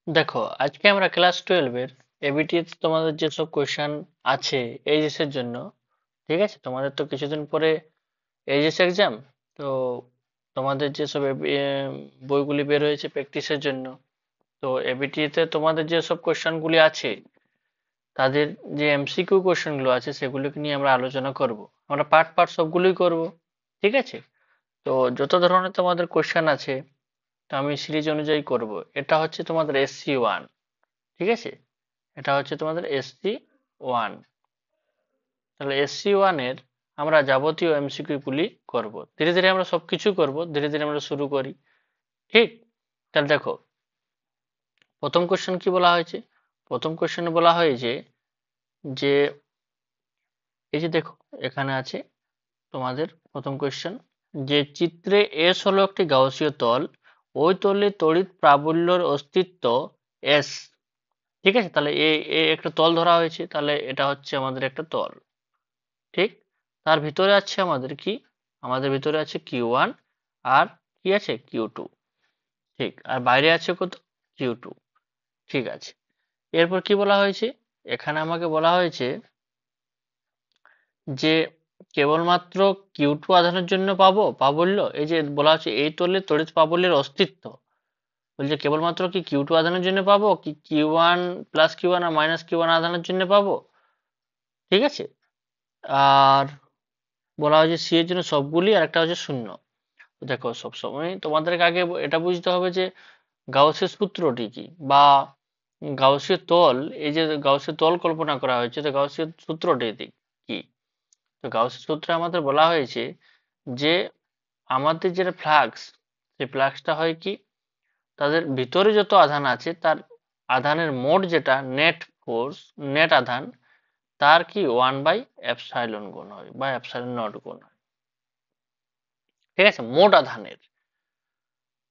দেখো, আজকে আমরা ক্লাস 12 এর এবিটি তোমাদের যেসব কোশ্চেন আছে এইচএস এর জন্য, ঠিক আছে? তোমাদের তো কিছুদিন পরে এইচএস এক্সাম। তো তোমাদের যেসব বইগুলি বের হয়েছে প্র্যাকটিসের জন্য, তো এবিটি তে তোমাদের যেসব কোশ্চেনগুলি আছে তাদের যে এমসিকিউ কোশ্চেনগুলো আছে সেগুলোকে নিয়ে আমরা আলোচনা করব। আমরা পার্ট পার্ট সবগুলোই করব, ঠিক আছে? তো যত ধরনের তোমাদের কোশ্চেন আছে তো আমি সিরিজ অনুযায়ী করব। এটা হচ্ছে তোমাদের SC1, ঠিক আছে? এটা হচ্ছে তোমাদের SC1। তাহলে SC1 এর আমরা যাবতীয় এমসিকিউ গুলি করব। ধীরে ধীরে আমরা সবকিছু করব, ধীরে ধীরে আমরা শুরু করি, ঠিক? তাহলে দেখো, প্রথম কোশ্চেন কি বলা হয়েছে? প্রথম কোশ্চেনে বলা হয়েছে যে এই যে দেখো, এখানে আছে তোমাদের প্রথম কোশ্চেন, যে চিত্রে এস হলো একটি গাউসীয় তল, ওই তলে তড়িৎ প্রাবল্যর অস্তিত্ব এস। ঠিক আছে, তাহলে এ একটা তল ধরা হয়েছে, তাহলে এটা হচ্ছে আমাদের একটা তল, ঠিক? তার ভিতরে আছে আমাদের কি, আমাদের ভিতরে আছে Q1 আর কি আছে Q2, ঠিক? আর বাইরে আছে কত, Q2, ঠিক আছে। এরপর কি বলা হয়েছে? এখানে আমাকে বলা হয়েছে যে কেবলমাত্র Q2 আধানের জন্য পাবো প্রাবল্য। এই যে বলা হচ্ছে এই তলে তড়িৎ প্রাবল্যের অস্তিত্ব, বলছে কেবলমাত্র কি Q2 আধানের জন্য পাবো, কি Q1 প্লাস Q1 আর মাইনাস Q1 আধানের জন্য পাবো, ঠিক আছে? আর বলা হয়েছে সি এর জন্য সবগুলি, আর একটা হচ্ছে শূন্য। দেখো, সবসময় তোমাদেরকে আগে এটা বুঝতে হবে যে গাউসের সূত্রটি কি, বা গাউসীয় তল, এই যে গাউসীয় তল কল্পনা করা হয়েছে, তো গাউসীয় সূত্রটি কি? তো গাউসের সূত্রে আমাদের বলা হয়েছে যে আমাদের যেটা ফ্লাক্স, সেই ফ্লাক্সটা হয় কি, তাদের ভিতরে যত আধান আছে তার আধানের মোট যেটা নেট ফোর্স, নেট আধান, তার কি 1/এপসাইলন গুণ হয় বা এপসাইলন নট গুণ হয়, ঠিক আছে, মোট আধানের।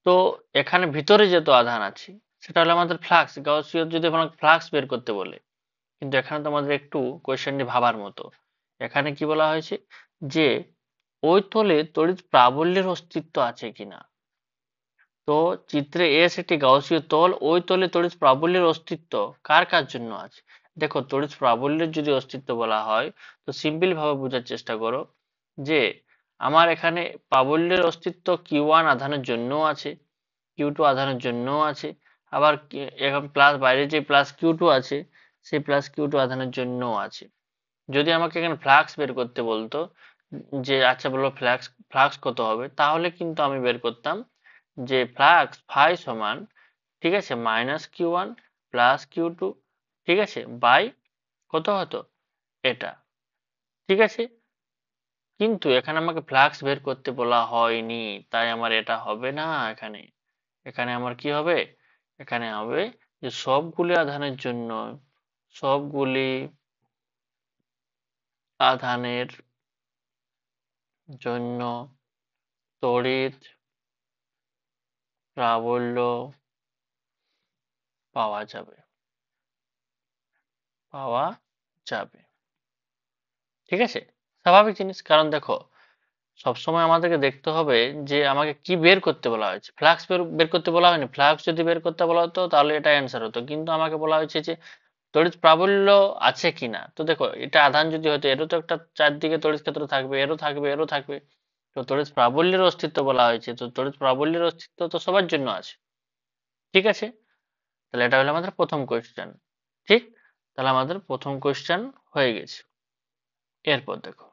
তো এখানে ভিতরে যত আধান আছে সেটা হলো আমাদের ফ্লাক্স। গাউসীয় যদি আমাকে ফ্লাক্স বের করতে বলে, কিন্তু এখানে তোমাদের একটু কোয়েশ্চেনটি ভাবার মতো। এখানে কি বলা হয়েছে যে ওই তলে তড়িৎ প্রাবল্যের অস্তিত্ব আছে কিনা। তো চিত্রে এস একটি গাউসীয় তল, ওই তলে তড়িৎ প্রাবল্যের অস্তিত্ব কার কার জন্য আছে। দেখো, তড়িৎ প্রাবল্যের যদি অস্তিত্ব বলা হয় তো সিম্পল ভাবে বোঝার চেষ্টা করো যে আমার এখানে প্রাবল্যের অস্তিত্ব Q1 আধানের জন্য আছে, Q2 আধানের জন্য আছে, আবার এখন প্লাস বাইরে যে প্লাস Q2 আছে সেই প্লাস Q2 আধানের জন্য আছে। যদি আমাকে এখানে ফ্লাক্স বের করতে বলতো, যে আচ্ছা বলো ফ্লাক্স, ফ্লাক্স কত হবে, তাহলে কিন্তু আমি বের করতাম যে ফ্লাক্স ফাই সমান, ঠিক আছে, মাইনাস Q1 প্লাস Q2, ঠিক আছে, বাই কত হতো, এটা, ঠিক আছে। কিন্তু এখানে আমাকে ফ্লাক্স বের করতে বলা হয়নি, তাই আমার এটা হবে না এখানে। এখানে আমার কি হবে, এখানে হবে যে সবগুলি আধানের জন্য, সবগুলি আধানের জন্য তড়িৎ প্রাবল্য পাওয়া যাবে, পাওয়া যাবে, ঠিক আছে। স্বাভাবিক জিনিস, কারণ দেখো সবসময় আমাদেরকে দেখতে হবে যে আমাকে কি বের করতে বলা হয়েছে। ফ্লাক্স বের করতে বলা হয়নি। ফ্লাক্স যদি বের করতে বলা হতো তাহলে এটা অ্যান্সার হতো, কিন্তু আমাকে বলা হয়েছে যে তড়িৎ প্রাবল্য আছে কিনা। তো দেখো, এটা আধান যদি হতো এরও তো একটা চারদিকে তড়িৎ ক্ষেত্র থাকবে, এরও থাকবে, এরও থাকবে। তো তড়িৎ প্রাবল্যের অস্তিত্ব বলা হয়েছে, তো তড়িৎ প্রাবল্যের অস্তিত্ব তো সবার জন্য আছে, ঠিক আছে। তাহলে এটা হলো আমাদের প্রথম কোয়েশ্চেন, ঠিক? তাহলে আমাদের প্রথম কোয়েশ্চেন হয়ে গেছে। এরপর দেখো,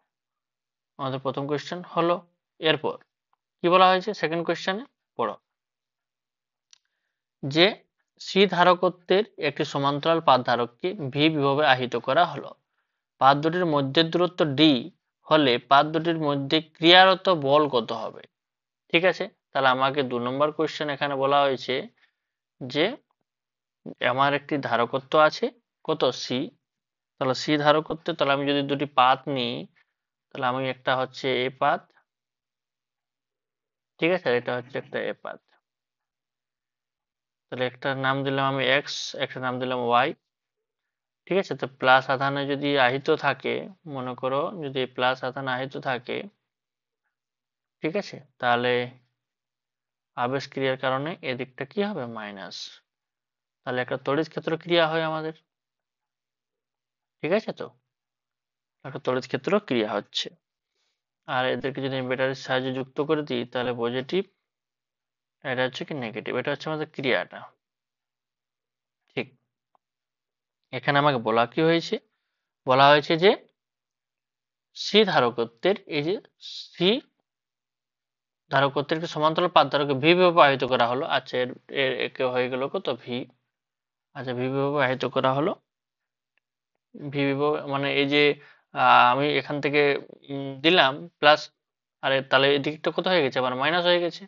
আমাদের প্রথম কোয়েশ্চেন হলো, এরপর কি বলা হয়েছে সেকেন্ড কোয়েশ্চেনে, পড়ো, যে সি ধারকত্বের একটি সমান্তরাল পাত ধারককে ভি বিভবে আহিত করা হলো। পাত দুটির মধ্যের দূরত্ব ডি হলে পাত দুটির মধ্যে ক্রিয়ারত বল কত হবে, ঠিক আছে। তাহলে আমাকে 2 নম্বর কোয়েশ্চেন এখানে বলা হয়েছে যে আমার একটি ধারকত্ব আছে কত, সি। তাহলে সি ধারকত্বে, তাহলে আমি যদি দুটি পাত নিই, তাহলে আমি একটা হচ্ছে এ পাত, ঠিক আছে, আর এটা হচ্ছে একটা এ পাত। তাহলে একটা নাম দিলাম আমি এক্স, একটা নাম দিলাম ওয়াই, ঠিক আছে। তো প্লাস আধানে যদি আহিত থাকে, মনে করো যদি প্লাস আধান আহিত থাকে, ঠিক আছে, তাহলে আবেশ ক্রিয়ার কারণে এদিকটা কি হবে, মাইনাস। তাহলে একটা তড়িৎ ক্ষেত্র ক্রিয়া হয় আমাদের, ঠিক আছে? তো একটা তড়িৎ ক্ষেত্র ক্রিয়া হচ্ছে। আর এদেরকে যদি আমি ব্যাটারির সাহায্যে যুক্ত করে দিই তাহলে পজিটিভ, এটা হচ্ছে কি নেগেটিভ, এটা হচ্ছে আমাদের ক্রিয়াটা। ঠিক, এখানে আমাকে বলা কি হয়েছে, বলা হয়েছে যে সি ধারকত্বের, এই যে সি ধারকত্বের সমান্তরাল পাত ধারকে ভি বিভব প্রবাহিত করা হলো। আচ্ছা, একে হয়ে গেল কত ভি। আচ্ছা, ভি বিভব প্রবাহিত করা হলো, ভি বিভব মানে এই যে আমি এখান থেকে দিলাম প্লাস, আরে তাহলে এদিকটা কত হয়ে গেছে, আবার মাইনাস হয়ে গেছে।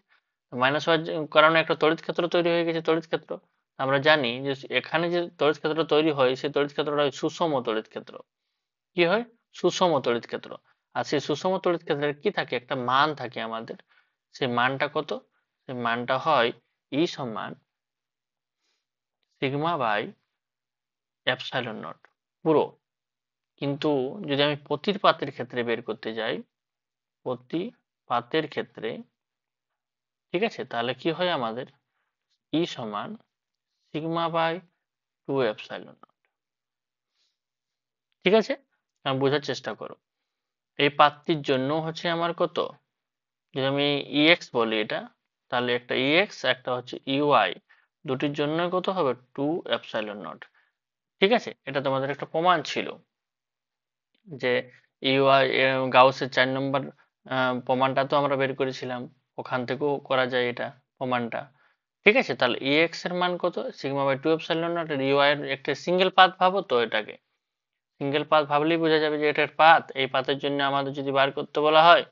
মাইনাস হওয়ার কারণে একটা তড়িৎ ক্ষেত্র তৈরি হয়ে গেছে। তড়িৎ ক্ষেত্র আমরা জানি যে এখানে যে তড়িৎ ক্ষেত্রটা তৈরি হয় সেই তড়িৎ ক্ষেত্রটা সুষম তড়িৎ ক্ষেত্র। কি হয়? সুষম তড়িৎ ক্ষেত্র। আর সেই সুষম তড়িৎ ক্ষেত্রের কি থাকে, একটা মান থাকে আমাদের। সেই মানটা কত? সেই মানটা হয় ই সমান সিগমা বাই এপসাইলন নট পুরো। কিন্তু যদি আমি প্রতির পাতের ক্ষেত্রে বের করতে যাই, প্রতি পাতের ক্ষেত্রে, ঠিক আছে, তাহলে কি হয় আমাদের ই সমান সিগমা বাই 2 এপসাইলন নট। ঠিক আছে, আমি বোঝার চেষ্টা করো। এই পাতটির জন্য হচ্ছে আমার কত, যদি আমি ইএক্স বলি এটা, তাহলে একটা ইএক্স একটা হচ্ছে ইউআই, দুটির জন্য কত হবে 2 এপসাইলন নট। ঠিক আছে, এটা তোমাদের একটা প্রমাণ ছিল যে ইউআই গাউসের 4 নম্বর প্রমাণটা তো আমরা বের করেছিলাম, ওখান থেকেও করা যায় এটা প্রমাণটা। ঠিক আছে, তাহলে ইএক্স এর মান কত, সিগমা বাই 2 এপসাইলন নট। আর ইউআই এর একটা সিঙ্গেল পাথ ভাবো তো, এটাকে সিঙ্গেল পাথ ভাবলেই বোঝা যাবে যে এটার পাথ, এই পাথের জন্য আমাদের যদি বার করতে বলা হয়,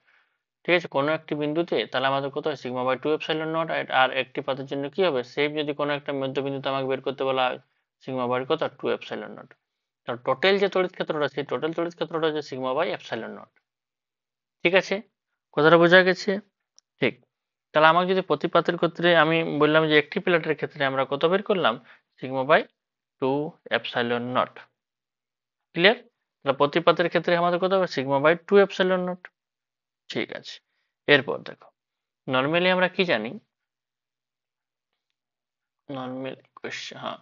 ঠিক আছে, কোনো একটি বিন্দুতে, তাহলে আমাদের কত হয় সিগমা বাই 2 এপসাইলন নট। আর একটি পাথের জন্য কি হবে, সেম যদি কোনো একটা মধ্যবিন্দুতে আমাকে বের করতে বলা হয়, সিগমা বাই কত 2 এপসাইলন নট। তার টোটাল যে তড়িৎ ক্ষেত্রটা, সেই টোটাল তড়িৎ ক্ষেত্রটা হচ্ছে সিগমা বাই এপসাইলন নট। ঠিক আছে, কথাটা বোঝা গেছে? ঠিক, তাহলে আমাকে যদি প্রতি পাতের ক্ষেত্রে, আমি বললাম যে একটি প্লেটের ক্ষেত্রে আমরা কত বের করলাম, sigma by 2 epsilon naught. Clear? তাহলে প্রতি পাতের ক্ষেত্রে আমাদের কত হবে, সিগমা বাই 2 এপসাইলন নট। ঠিক আছে, এরপর দেখো, নর্মালি আমরা কি জানি, নর্মাল কোশ্চেন, হ্যাঁ,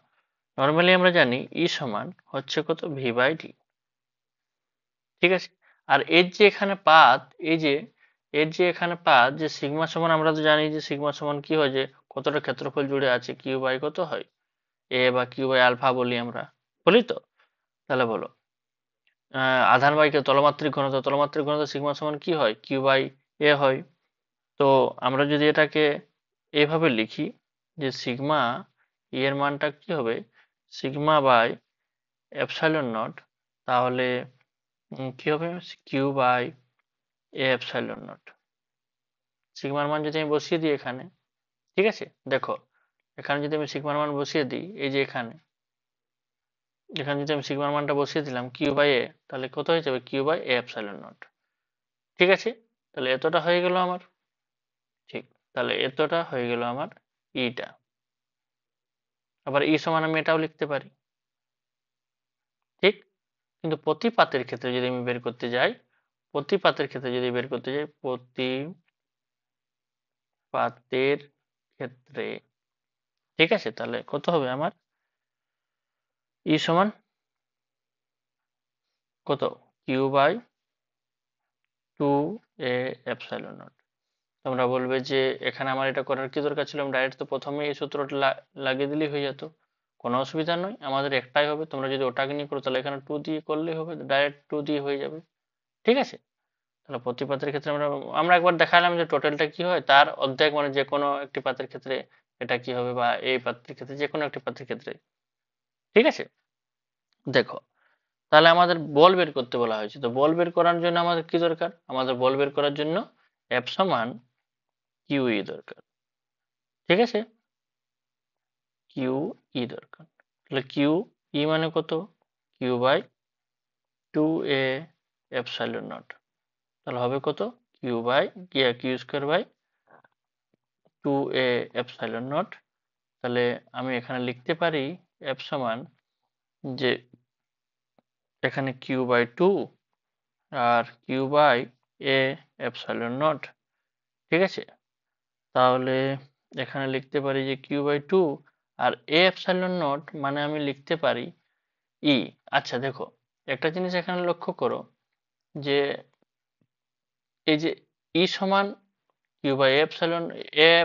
নর্মালি আমরা জানি ই সমান হচ্ছে কত ভি বাই ডি। ঠিক আছে, আর এর যে এখানে পাত, এই যে এর যে এখানে পাত, যে সিগমা সমান, আমরা তো জানি যে সিগমা সমান কি হয়, যে কতটা ক্ষেত্রফল জুড়ে আছে, কিউ বাই কত হয় এ, বা কিউ বাই আলফা বলি আমরা, বলি তো। তাহলে বলো, আধান বাই তলমাত্রিক ঘনত্ব, তলমাত্রিক ঘনত্ব সিগমা সমান কি হয়, কিউ বাই এ হয়। তো আমরা যদি এটাকে এভাবে লিখি যে সিগমা এর মানটা কি হবে, সিগমা বাই এপসাইলন নট, তাহলে কি হবে, Q by A epsilon naught. সিগমার মান যদি আমি বসিয়ে দিই এখানে, ঠিক আছে, দেখো এখানে যদি আমি সিগমার মান বসিয়ে দিই, এই যে এখানে, এখানে যদি আমি সিগমার মানটা বসিয়ে দিলাম কিউ বাই এ, তাহলে কত হয়ে যাবে, Q by A epsilon naught. ঠিক আছে, তাহলে এতটা হয়ে গেল আমার। ঠিক, তাহলে এতটা হয়ে গেল আমার ইটা। আবার ই সমান আমি এটাও লিখতে পারি। ঠিক, কিন্তু প্রতি পাতের ক্ষেত্রে যদি আমি বের করতে যাই, প্রতি পাতের ক্ষেত্রে যদি বের করতে যাই, প্রতি পাতের ক্ষেত্রে, ঠিক আছে, তাহলে কত হবে আমার ই সমান কত, Q by 2 A epsilon naught. তোমরা বলবে যে এখানে আমার এটা করার কি দরকার ছিল, আমি ডাইরেক্ট তো প্রথমে এই সূত্রটা লাগিয়ে দিলেই হয়ে যেত। কোনো অসুবিধা নয়, আমাদের একটাই হবে। তোমরা যদি ওটাকে নিয়ে করো তাহলে এখানে 2 দিয়ে করলেই হবে, ডাইরেক্ট 2 দিয়ে হয়ে যাবে। ঠিক আছে, তাহলে প্রতি পাতের ক্ষেত্রে আমরা আমরা একবার দেখালাম যে টোটালটা কি হয়, তার অর্ধেক, মানে যে কোনো একটি পাতের ক্ষেত্রে এটা কি হবে, বা এই পাত্রের ক্ষেত্রে যে কোনো একটি পাত্রের ক্ষেত্রে। ঠিক আছে, দেখো, তাহলে আমাদের বল বের করতে বলা হয়েছে। তো বল বের করার জন্য আমাদের কি দরকার, আমাদের বল বের করার জন্য এফ সমান কিউ ই দরকার। ঠিক আছে, কিউ ই দরকার। তাহলে কিউ ই মানে কত, Q by 2 A epsilon naught. তাহলে হবে কত, Q by Q square by 2 A epsilon naught. তাহলে আমি এখানে লিখতে পারি এফ সমান, যে এখানে কিউ বাই 2 আর Q by A epsilon naught. ঠিক আছে, তাহলে এখানে লিখতে পারি যে কিউ বাই 2 আর এ এপসাইলন নট মানে আমি লিখতে পারি ই। আচ্ছা দেখো, একটা জিনিস এখানে লক্ষ্য করো যে এই যে ই সমান Q by A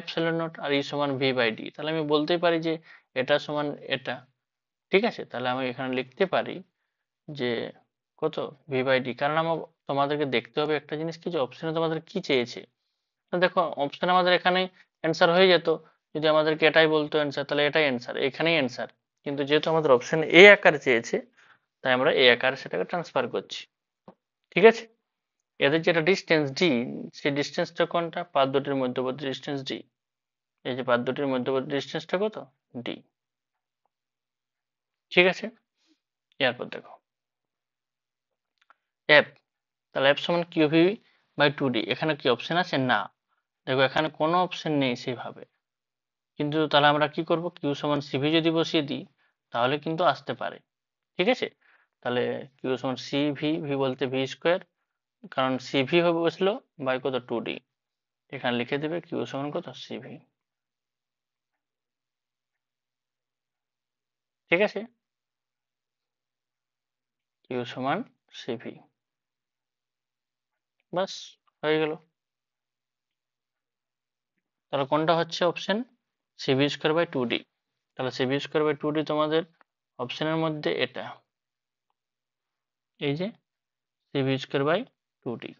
epsilon naught আর ই সমান ভি বাই ডি, তাহলে আমি বলতেই পারি যে এটা সমান এটা। ঠিক আছে, তাহলে আমি এখানে লিখতে পারি যে কত ভি বাই ডি, কারণ আমার তোমাদেরকে দেখতে হবে একটা জিনিস কি, যে অপশনে তোমাদের কি চেয়েছে। দেখো অপশন আমাদের এখানে অ্যান্সার হয়ে যেত, যদি আমাদেরকে এটাই বলতো অ্যান্সার, তাহলে এটাই অ্যান্সার, এখানেই অ্যান্সার। কিন্তু যেহেতু আমাদের অপশন এ আকারে চেয়েছে, তাই আমরা এ আকারে সেটাকে ট্রান্সফার করছি। ঠিক আছে, এদের যেটা ডিস্টেন্স ডি, সেই ডিস্টেন্সটা কোনটা, পাত দুটির মধ্যবর্তী ডিস্টেন্স ডি। এই যে পাত দুটির মধ্যবর্তী ডিস্টেন্সটা কত, ডি। ঠিক আছে, এরপর দেখো এফ, তাহলে এফ সমান Q V by two D. এখানে কি অপশন আছে, না। দেখো এখানে কোনো অপশন নেই সেভাবে, কিন্তু তাহলে আমরা কি করব, কিউ সমান সিভি যদি বসিয়ে দিই তাহলে কিন্তু আসতে পারে। ঠিক আছে, তাহলে কিউ সমান সিভি, ভি বলতে ভি স্কোয়ার, কারণ সিভি হবে বসলো বাই কত, টু ডি। এখানে লিখে দেবে কিউ সমান কত, সিভি। ঠিক আছে, কিউ সমান সিভি, বাস হয়ে গেল। তাহলে কোনটা হচ্ছে option, CV square by two D. তাহলে CV square by two D তোমাদের অপশনের মধ্যে এটা, এই যে CV square by two D.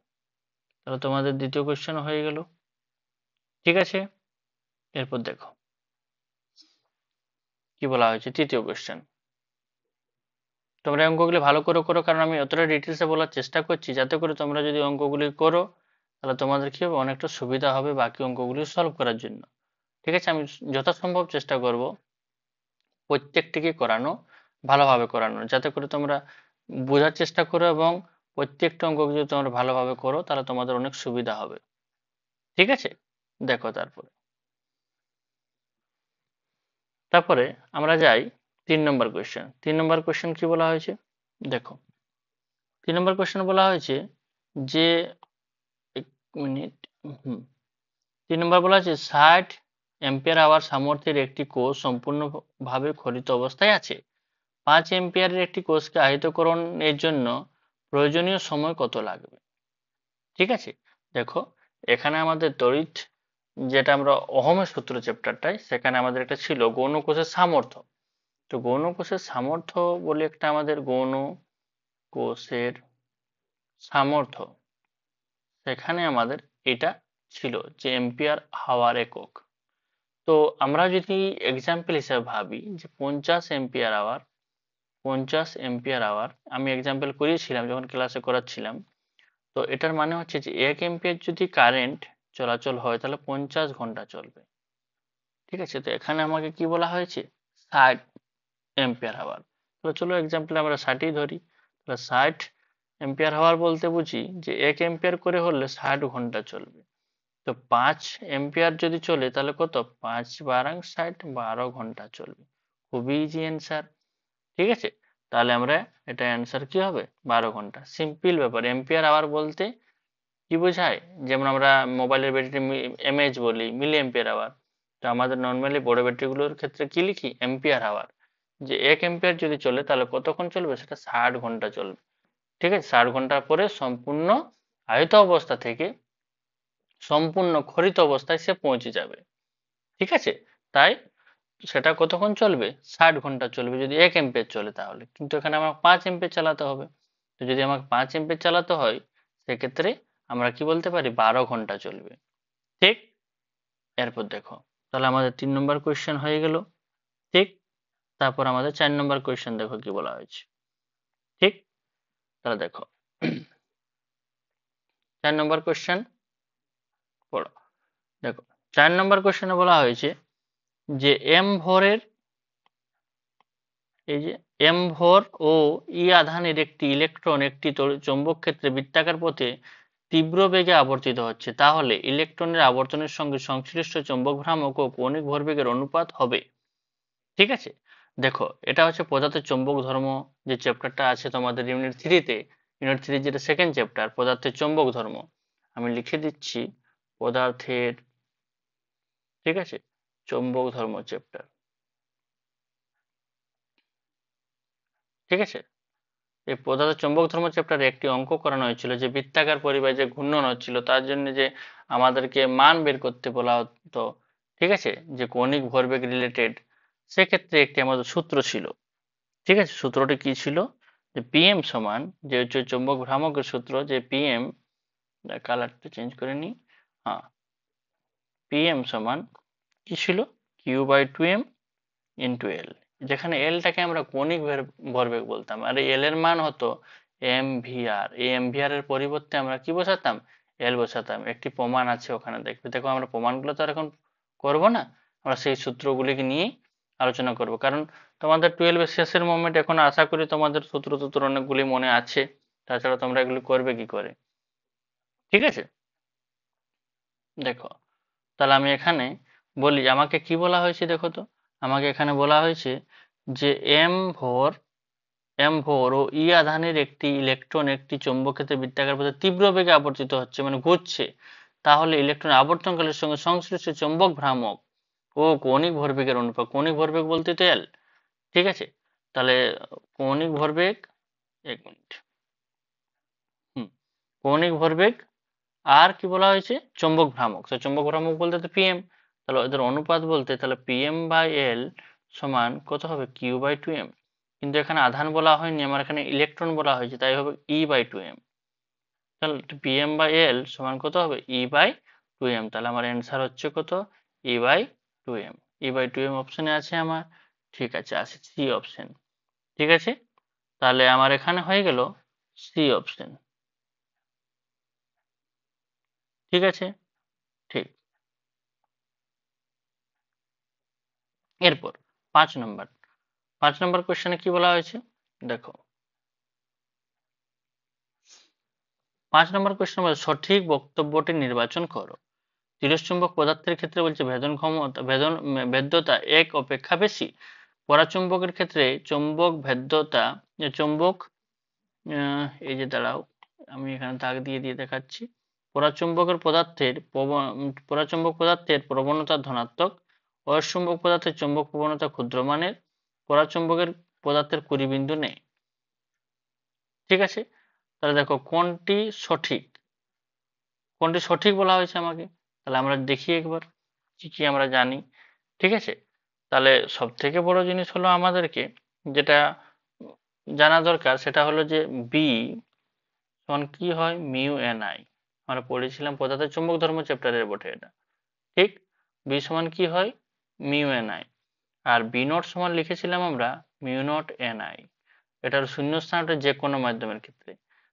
তাহলে তোমাদের দ্বিতীয় কোশ্চেন হয়ে গেল। ঠিক আছে, এরপর দেখো কি বলা হয়েছে তৃতীয় কোশ্চেন। তোমরা অঙ্কগুলি ভালো করে করো, কারণ আমি অতটা ডিটেলসে বলার চেষ্টা করছি যাতে করে তোমরা যদি অঙ্কগুলি করো তাহলে তোমাদের কি হবে, অনেকটা সুবিধা হবে বাকি অঙ্কগুলি সলভ করার জন্য। ঠিক আছে, আমি যথাসম্ভব চেষ্টা করব প্রত্যেকটিকে করানো, ভালোভাবে করানো, যাতে করে তোমরা বোঝার চেষ্টা করো, এবং প্রত্যেকটা অঙ্ক যদি তোমরা ভালোভাবে করো তাহলে তোমাদের অনেক সুবিধা হবে। ঠিক আছে, দেখো তারপরে আমরা যাই 3 নম্বর কোয়েশ্চেন। 3 নম্বর কোয়েশ্চেন কি বলা হয়েছে, দেখো 3 নম্বর কোয়েশ্চেন বলা হয়েছে যে, এক মিনিট, হুম 3 নম্বর বলা হয়েছে 60 অ্যাম্পিয়ার আওয়ার সামর্থ্যের একটি কোষ সম্পূর্ণভাবে খরিত অবস্থায় আছে। 5 অ্যাম্পিয়ারের একটি কোষকে আহিতকরণের জন্য প্রয়োজনীয় সময় কত লাগবে। ঠিক আছে, দেখো এখানে আমাদের তড়িৎ, যেটা আমরা ওহমের সূত্র চ্যাপ্টারটায়, সেখানে আমাদের একটা ছিল গৌণ কোষের সামর্থ্য। তো গৌণ কোষের সামর্থ্য বলে একটা আমাদের গৌণ কোষের সামর্থ্য, সেখানে আমাদের এটা ছিল যে এম্পিয়ার হাওয়ার একক। তো আমরা যদি এক্সাম্পল হিসেবে ভাবি যে 50 এম্পিয়ার আওয়ার, 50 এম্পিয়ার আওয়ার আমি এক্সাম্পল করিয়েছিলাম যখন ক্লাসে করাচ্ছিলাম। তো এটার মানে হচ্ছে যে 1 এম্পিয়ার যদি কারেন্ট চলাচল হয় তাহলে 50 ঘন্টা চলবে। ঠিক আছে, তো এখানে আমাকে কি বলা হয়েছে, 60 এম্পিয়ার আওয়ার। তো চলো এক্সাম্পলে আমরা 60ই ধরি। তাহলে 60 এম্পিয়ার আওয়ার বলতে বুঝি যে 1 এম্পিয়ার করে হলে 60 ঘন্টা চলবে। তো 5 এম্পিয়ার যদি চলে তাহলে কত, 5 × 60, 12 ঘন্টা চলবে। খুবই ইজি অ্যান্সার। ঠিক আছে, তাহলে আমরা এটা অ্যান্সার কি হবে, 12 ঘন্টা। সিম্পল ব্যাপার। এম্পিয়ার আওয়ার বলতে কি বোঝায়, যেমন আমরা মোবাইলের ব্যাটারি এমএএইচ বলি, মিলি এম্পিয়ার আওয়ার। তো আমাদের নর্মালি বড় ব্যাটারিগুলোর ক্ষেত্রে কি লিখি, এম্পিয়ার আওয়ার। যে 1 এম্পিয়ার যদি চলে তাহলে কতক্ষণ চলবে, সেটা 60 ঘন্টা চলবে। ঠিক আছে, 60 ঘন্টার পরে সম্পূর্ণ আহিত অবস্থা থেকে সম্পূর্ণ খরিত অবস্থায় সে পৌঁছে যাবে। ঠিক আছে, তাই সেটা কতক্ষণ চলবে, 60 ঘন্টা চলবে যদি 1 এম্পিয়ার চলে তাহলে। কিন্তু এখানে আমার 5 এম্পিয়ার চালাতে হবে। তো যদি আমাকে 5 এম্পিয়ার চালাতে হয় সেক্ষেত্রে আমরা কি বলতে পারি, 12 ঘন্টা চলবে। ঠিক, এরপর দেখো তাহলে আমাদের 3 নম্বর কোয়েশ্চেন হয়ে গেল। ঠিক, তারপর আমাদের 4 নম্বর কোয়েশ্চেন দেখো কি বলা হয়েছে। ঠিক, তাহলে দেখো 4 নম্বর কোয়েশ্চেন পড়ো। দেখো 4 নম্বর কোয়েশ্চেনে বলা হয়েছে যে এম ভরের, এই যে এম ভর ও ই আধানের একটি ইলেকট্রন একটি চৌম্বক ক্ষেত্রে বৃত্তাকার পথে তীব্র বেগে আবর্তিত হচ্ছে, তাহলে ইলেকট্রনের আবর্তনের সঙ্গে সংশ্লিষ্ট চৌম্বক ভ্রামক ও কৌণিক ভরবেগের অনুপাত হবে। ঠিক আছে, দেখো এটা হচ্ছে পদার্থের চৌম্বক ধর্ম, যে চ্যাপ্টারটা আছে তোমাদের ইউনিট 3-তে। ইউনিট 3 যেটা সেকেন্ড চ্যাপ্টার, পদার্থের চৌম্বক ধর্ম। আমি লিখে দিচ্ছি পদার্থের, ঠিক আছে, চৌম্বক ধর্ম চ্যাপ্টার। ঠিক আছে। এই পদার্থ চৌম্বক ধর্ম চ্যাপ্টারে একটি অঙ্ক করানো হয়েছিল যে বৃত্তাকার পরিবাহী যে ঘূর্ণন হচ্ছিল তার জন্য যে আমাদেরকে মান বের করতে বলা হতো, ঠিক আছে, যে কৌণিক ভরবেগ রিলেটেড, সেক্ষেত্রে একটি আমাদের সূত্র ছিল। ঠিক আছে, সূত্রটি কি ছিল, যে পিএম সমান, যে হচ্ছে চৌম্বক ভ্রামকের সূত্র, যে পিএম, কালারটা চেঞ্জ করে নিই, হ্যাঁ, পিএম সমান কি ছিল, Q/2m ইন্টু এল, যেখানে এলটাকে আমরা কৌণিক ভরবেগ বলতাম, আর এল এর মান হতো এমভিআর। এই এমভিআর এর পরিবর্তে আমরা কি বসাতাম, এল বসাতাম। একটি প্রমাণ আছে ওখানে, দেখবে, দেখো আমরা প্রমাণগুলো তো আর এখন করবো না, আমরা সেই সূত্রগুলিকে নিয়েই আলোচনা করব, কারণ তোমাদের 12 শেষের মোমেন্ট, এখন আশা করি তোমাদের সূত্র অনেকগুলি মনে আছে, তাছাড়া তোমরা এগুলি করবে কি করে, ঠিক আছে। দেখো, তাহলে আমি এখানে বলি আমাকে কি বলা হয়েছে, দেখো তো, আমাকে এখানে বলা হয়েছে যে এম ভর ও ই আধানের একটি ইলেকট্রন একটি চৌম্বক ক্ষেত্রে বৃত্তাকার পথে তীব্র বেগে আবর্তিত হচ্ছে, মানে ঘুরছে, তাহলে ইলেকট্রন আবর্তনকালের সঙ্গে সংশ্লিষ্ট চৌম্বক ভ্রামক ও কৌণিক ভরবেগের অনুপাত, কৌণিক ভরবেগ বলতে তো এল, ঠিক আছে। তাহলে কৌণিক ভরবেগ, এক মিনিট, কৌণিক ভরবেগ আর কি বলা হয়েছে, চৌম্বক ভ্রামক, তো চৌম্বক ভ্রামক বলতে তো পিএম, তাহলে ওদের অনুপাত বলতে তাহলে PM/L সমান কত হবে, Q/2m, কিন্তু এখানে আধান বলা হয়নি, আমার এখানে ইলেকট্রন বলা হয়েছে, তাই হবে E/2m। তাহলে PM/L সমান কত হবে, E/2m, তাহলে আমার অ্যান্সার হচ্ছে কত, E/2m। E/2m অপশনে আছে আমার, ঠিক আছে, আছে সি অপশন, ঠিক আছে। তাহলে আমার এখানে হয়ে গেল সি অপশন, ঠিক আছে, ঠিক। এরপর 5 নম্বর কোশ্চেনে কি বলা হয়েছে, দেখো, 5 নম্বর কোশ্চেন বলে সঠিক বক্তব্যটি নির্বাচন করো। তিরস্চুম্বক পদার্থের ক্ষেত্রে বলছে ভেদ্যতা 1 অপেক্ষা বেশি। পরাচুম্বকের ক্ষেত্রে চৌম্বক ভেদ্যতা, চৌম্বক, এই যে দাঁড়াও, আমি এখানে দাগ দিয়ে দিয়ে দেখাচ্ছি, পরাচুম্বক পদার্থের প্রবণতা ধনাত্মক, অয়স্চুম্বক পদার্থের চৌম্বক প্রবণতা ক্ষুদ্রমানের, পরাচুম্বকের পদার্থের 20 বিন্দু নেই, ঠিক আছে। তাহলে দেখো কোনটি সঠিক বলা হয়েছে আমাকে, তাহলে আমরা দেখি একবার কি কি আমরা জানি, ঠিক আছে। তাহলে সব থেকে বড় জিনিস হলো আমাদেরকে যেটা জানা দরকার, সেটা হলো যে বি সমান কি হয়, μNI, আমরা পড়েছিলাম পদার্থের চৌম্বক ধর্ম চ্যাপ্টারের বটে এটা, ঠিক। বি সমান কি হয়, μNI, আর বি নট সমান লিখেছিলাম আমরা μ0NI, এটার শূন্যস্থানটা যে কোনো মাধ্যমের ক্ষেত্রে।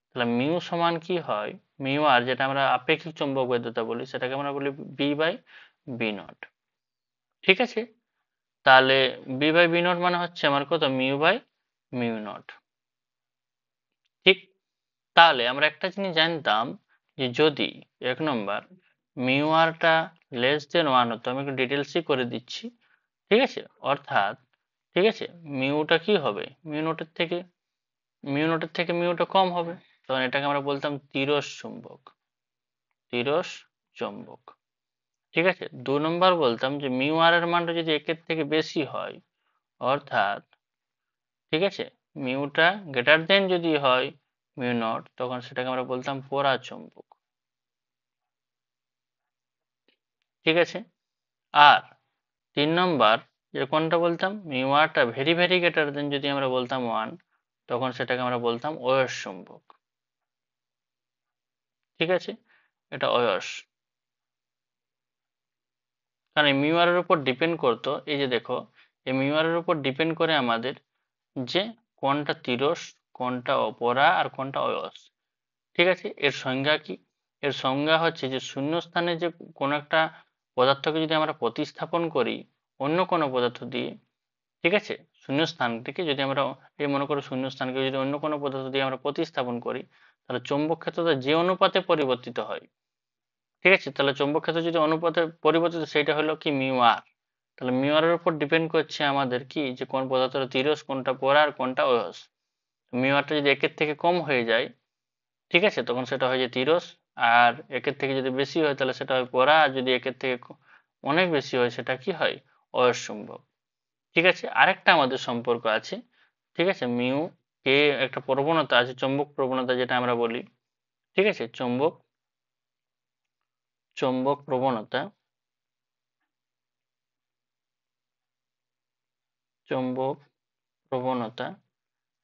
তাহলে মিউ সমান কি হয়, মিউ আর, যেটা আমরা আপেক্ষিক চৌম্বক বৈধতা বলি, সেটাকে আমরা বলি B/B0, ঠিক আছে। তাহলে B/B0 মানে হচ্ছে আমার কত, μ/μ0, ঠিক। তাহলে আমরা একটা জিনিস জানতাম, যে যদি 1 নম্বর মিউ আরটা <1 হতো, আমি একটু ডিটেলসই করে দিচ্ছি, ঠিক আছে, অর্থাৎ, ঠিক আছে, মিউটা কি হবে, মিউটা মিউটা কম হবে, তখন এটাকে আমরা বলতাম তিরস চুম্বক, ঠিক আছে। 2 নম্বর বলতাম যে মিউ আর এর মানটা যদি 1 এর থেকে বেশি হয়, অর্থাৎ, ঠিক আছে, মিউটা গ্রেটার দেন যদি হয় μ0, তখন সেটাকে আমরা বলতাম পরাচুম্বক, ঠিক আছে। আর 3 নম্বর যে কোনটা বলতাম, মিউ আরটা ভেরি ভেরি গ্রেটার দেন যদি আমরা বলতাম 1, তখন সেটাকে আমরা বলতাম অয়স্চুম্বক, ঠিক আছে, এটা অয়স, কারণ এই মিউ আর এর উপর ডিপেন্ড করতো, এই যে দেখো, এই মিউ আর এর উপর ডিপেন্ড করে আমাদের যে কোনটা তিরস, কোনটা অপরা, আর কোনটা অয়স, ঠিক আছে। এর সংজ্ঞা কি, এর সংজ্ঞা হচ্ছে যে শূন্যস্থানে যে কোনো একটা পদার্থকে যদি আমরা প্রতিস্থাপন করি অন্য কোনো পদার্থ দিয়ে, ঠিক আছে, শূন্যস্থানটিকে যদি আমরা, এই মনে করো শূন্যস্থানকে যদি অন্য কোনো পদার্থ দিয়ে আমরা প্রতিস্থাপন করি, তাহলে চৌম্বক ক্ষেত্রটা যে অনুপাতে পরিবর্তিত হয়, ঠিক আছে, তাহলে চৌম্বক ক্ষেত্র যদি অনুপাতে পরিবর্তিত, সেইটা হলো কি মিউ আর। তাহলে মিউ আর এর উপর ডিপেন্ড করছে আমাদের কি, যে কোন পদার্থটা তিরস, কোনটা পরা, আর কোনটা অয়স। মিউ আরটা যদি 1 এর থেকে কম হয়ে যায়, ঠিক আছে, তখন সেটা হয় যে তিরস, আর 1 এর থেকে যদি বেশি হয় তাহলে সেটা হয় পরা, আর যদি 1 এর থেকে অনেক বেশি হয় সেটা কি হয়, অয়স্চুম্বক, ঠিক আছে। আরেকটা আমাদের সম্পর্ক আছে, ঠিক আছে, মিউ কে একটা প্রবণতা আছে, চৌম্বক প্রবণতা যেটা আমরা বলি, ঠিক আছে, চৌম্বক প্রবণতা, চৌম্বক প্রবণতা।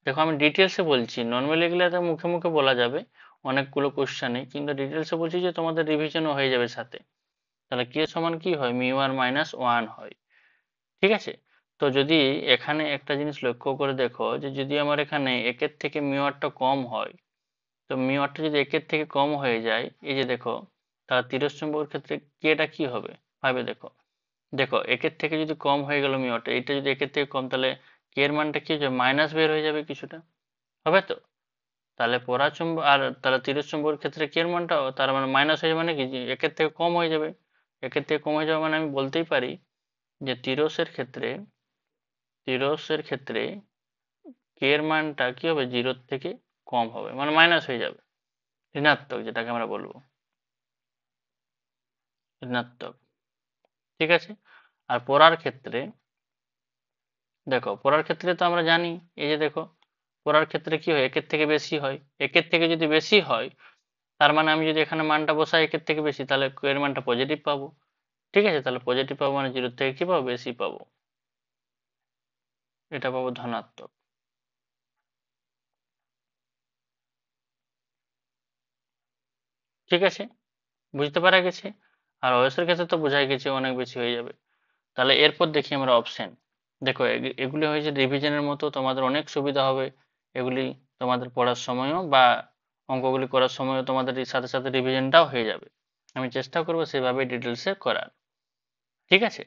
দেখো আমি ডিটেলসে বলছি, নর্মালি এগুলো তো মুখে মুখে বলা যাবে অনেকগুলো কোশ্চেনে, কিন্তু ডিটেলসে বলছি যে তোমাদের রিভিশনও হয়ে যাবে সাথে। তাহলে কে সমান কি হয়, μr-1 হয়, ঠিক আছে। তো যদি এখানে একটা জিনিস লক্ষ্য করে দেখো, যে যদি আমার এখানে একের থেকে মিউআরটা কম হয়, তো মিউআরটা যদি একের থেকে কম হয়ে যায়, এই যে দেখো, তাহলে তিরস্চম্বকের ক্ষেত্রে কেটা কি হবে ভাবে দেখো। দেখো একের থেকে যদি কম হয়ে গেল মিউআরটা, এটা যদি একের থেকে কম, তাহলে কে এর মানটা কি হয়ে যাবে, মাইনাস বের হয়ে যাবে কিছুটা, হবে তো। তাহলে পরাচুম্বক আর তাহলে তিরস্চম্বকের ক্ষেত্রে কে এর মানটা তার মানে মাইনাস হয়ে যাবে, মানে কি, যে একের থেকে কম হয়ে যাবে। একের থেকে কম হয়ে যাবে মানে আমি বলতেই পারি যে তিরস্যের ক্ষেত্রে কে এর মানটা কি হবে, জিরোর থেকে কম হবে, মানে মাইনাস হয়ে যাবে, ঋণাত্মক যেটাকে আমরা বলবো, ঋণাত্মক, ঠিক আছে। আর পড়ার ক্ষেত্রে দেখো, পড়ার ক্ষেত্রে তো আমরা জানি, এই যে দেখো, পড়ার ক্ষেত্রে কি হয়, একের থেকে বেশি হয়, একের থেকে যদি বেশি হয়, তার মানে আমি যদি এখানে মানটা বসাই একের থেকে বেশি, তাহলে এর মানটা পজিটিভ পাবো, ঠিক আছে। তাহলে পজিটিভ পাবো মানে জিরোর থেকে কি পাবো, বেশি পাবো, এটা পাবো ধনাত্মক, ঠিক আছে, বুঝতে পারা গেছে। আর অয়সের ক্ষেত্রে তো বোঝাই গেছে অনেক বেশি হয়ে যাবে। তাহলে এরপর দেখি আমরা অপশন। দেখো এগুলি হয়েছে রিভিশনের মতো, তোমাদের অনেক সুবিধা হবে এগুলি, তোমাদের পড়ার সময়ও বা অঙ্কগুলি করার সময়ও তোমাদের এই সাথে সাথে রিভিশনটাও হয়ে যাবে। আমি চেষ্টা করবো সেভাবে ডিটেলসে করার, ঠিক আছে।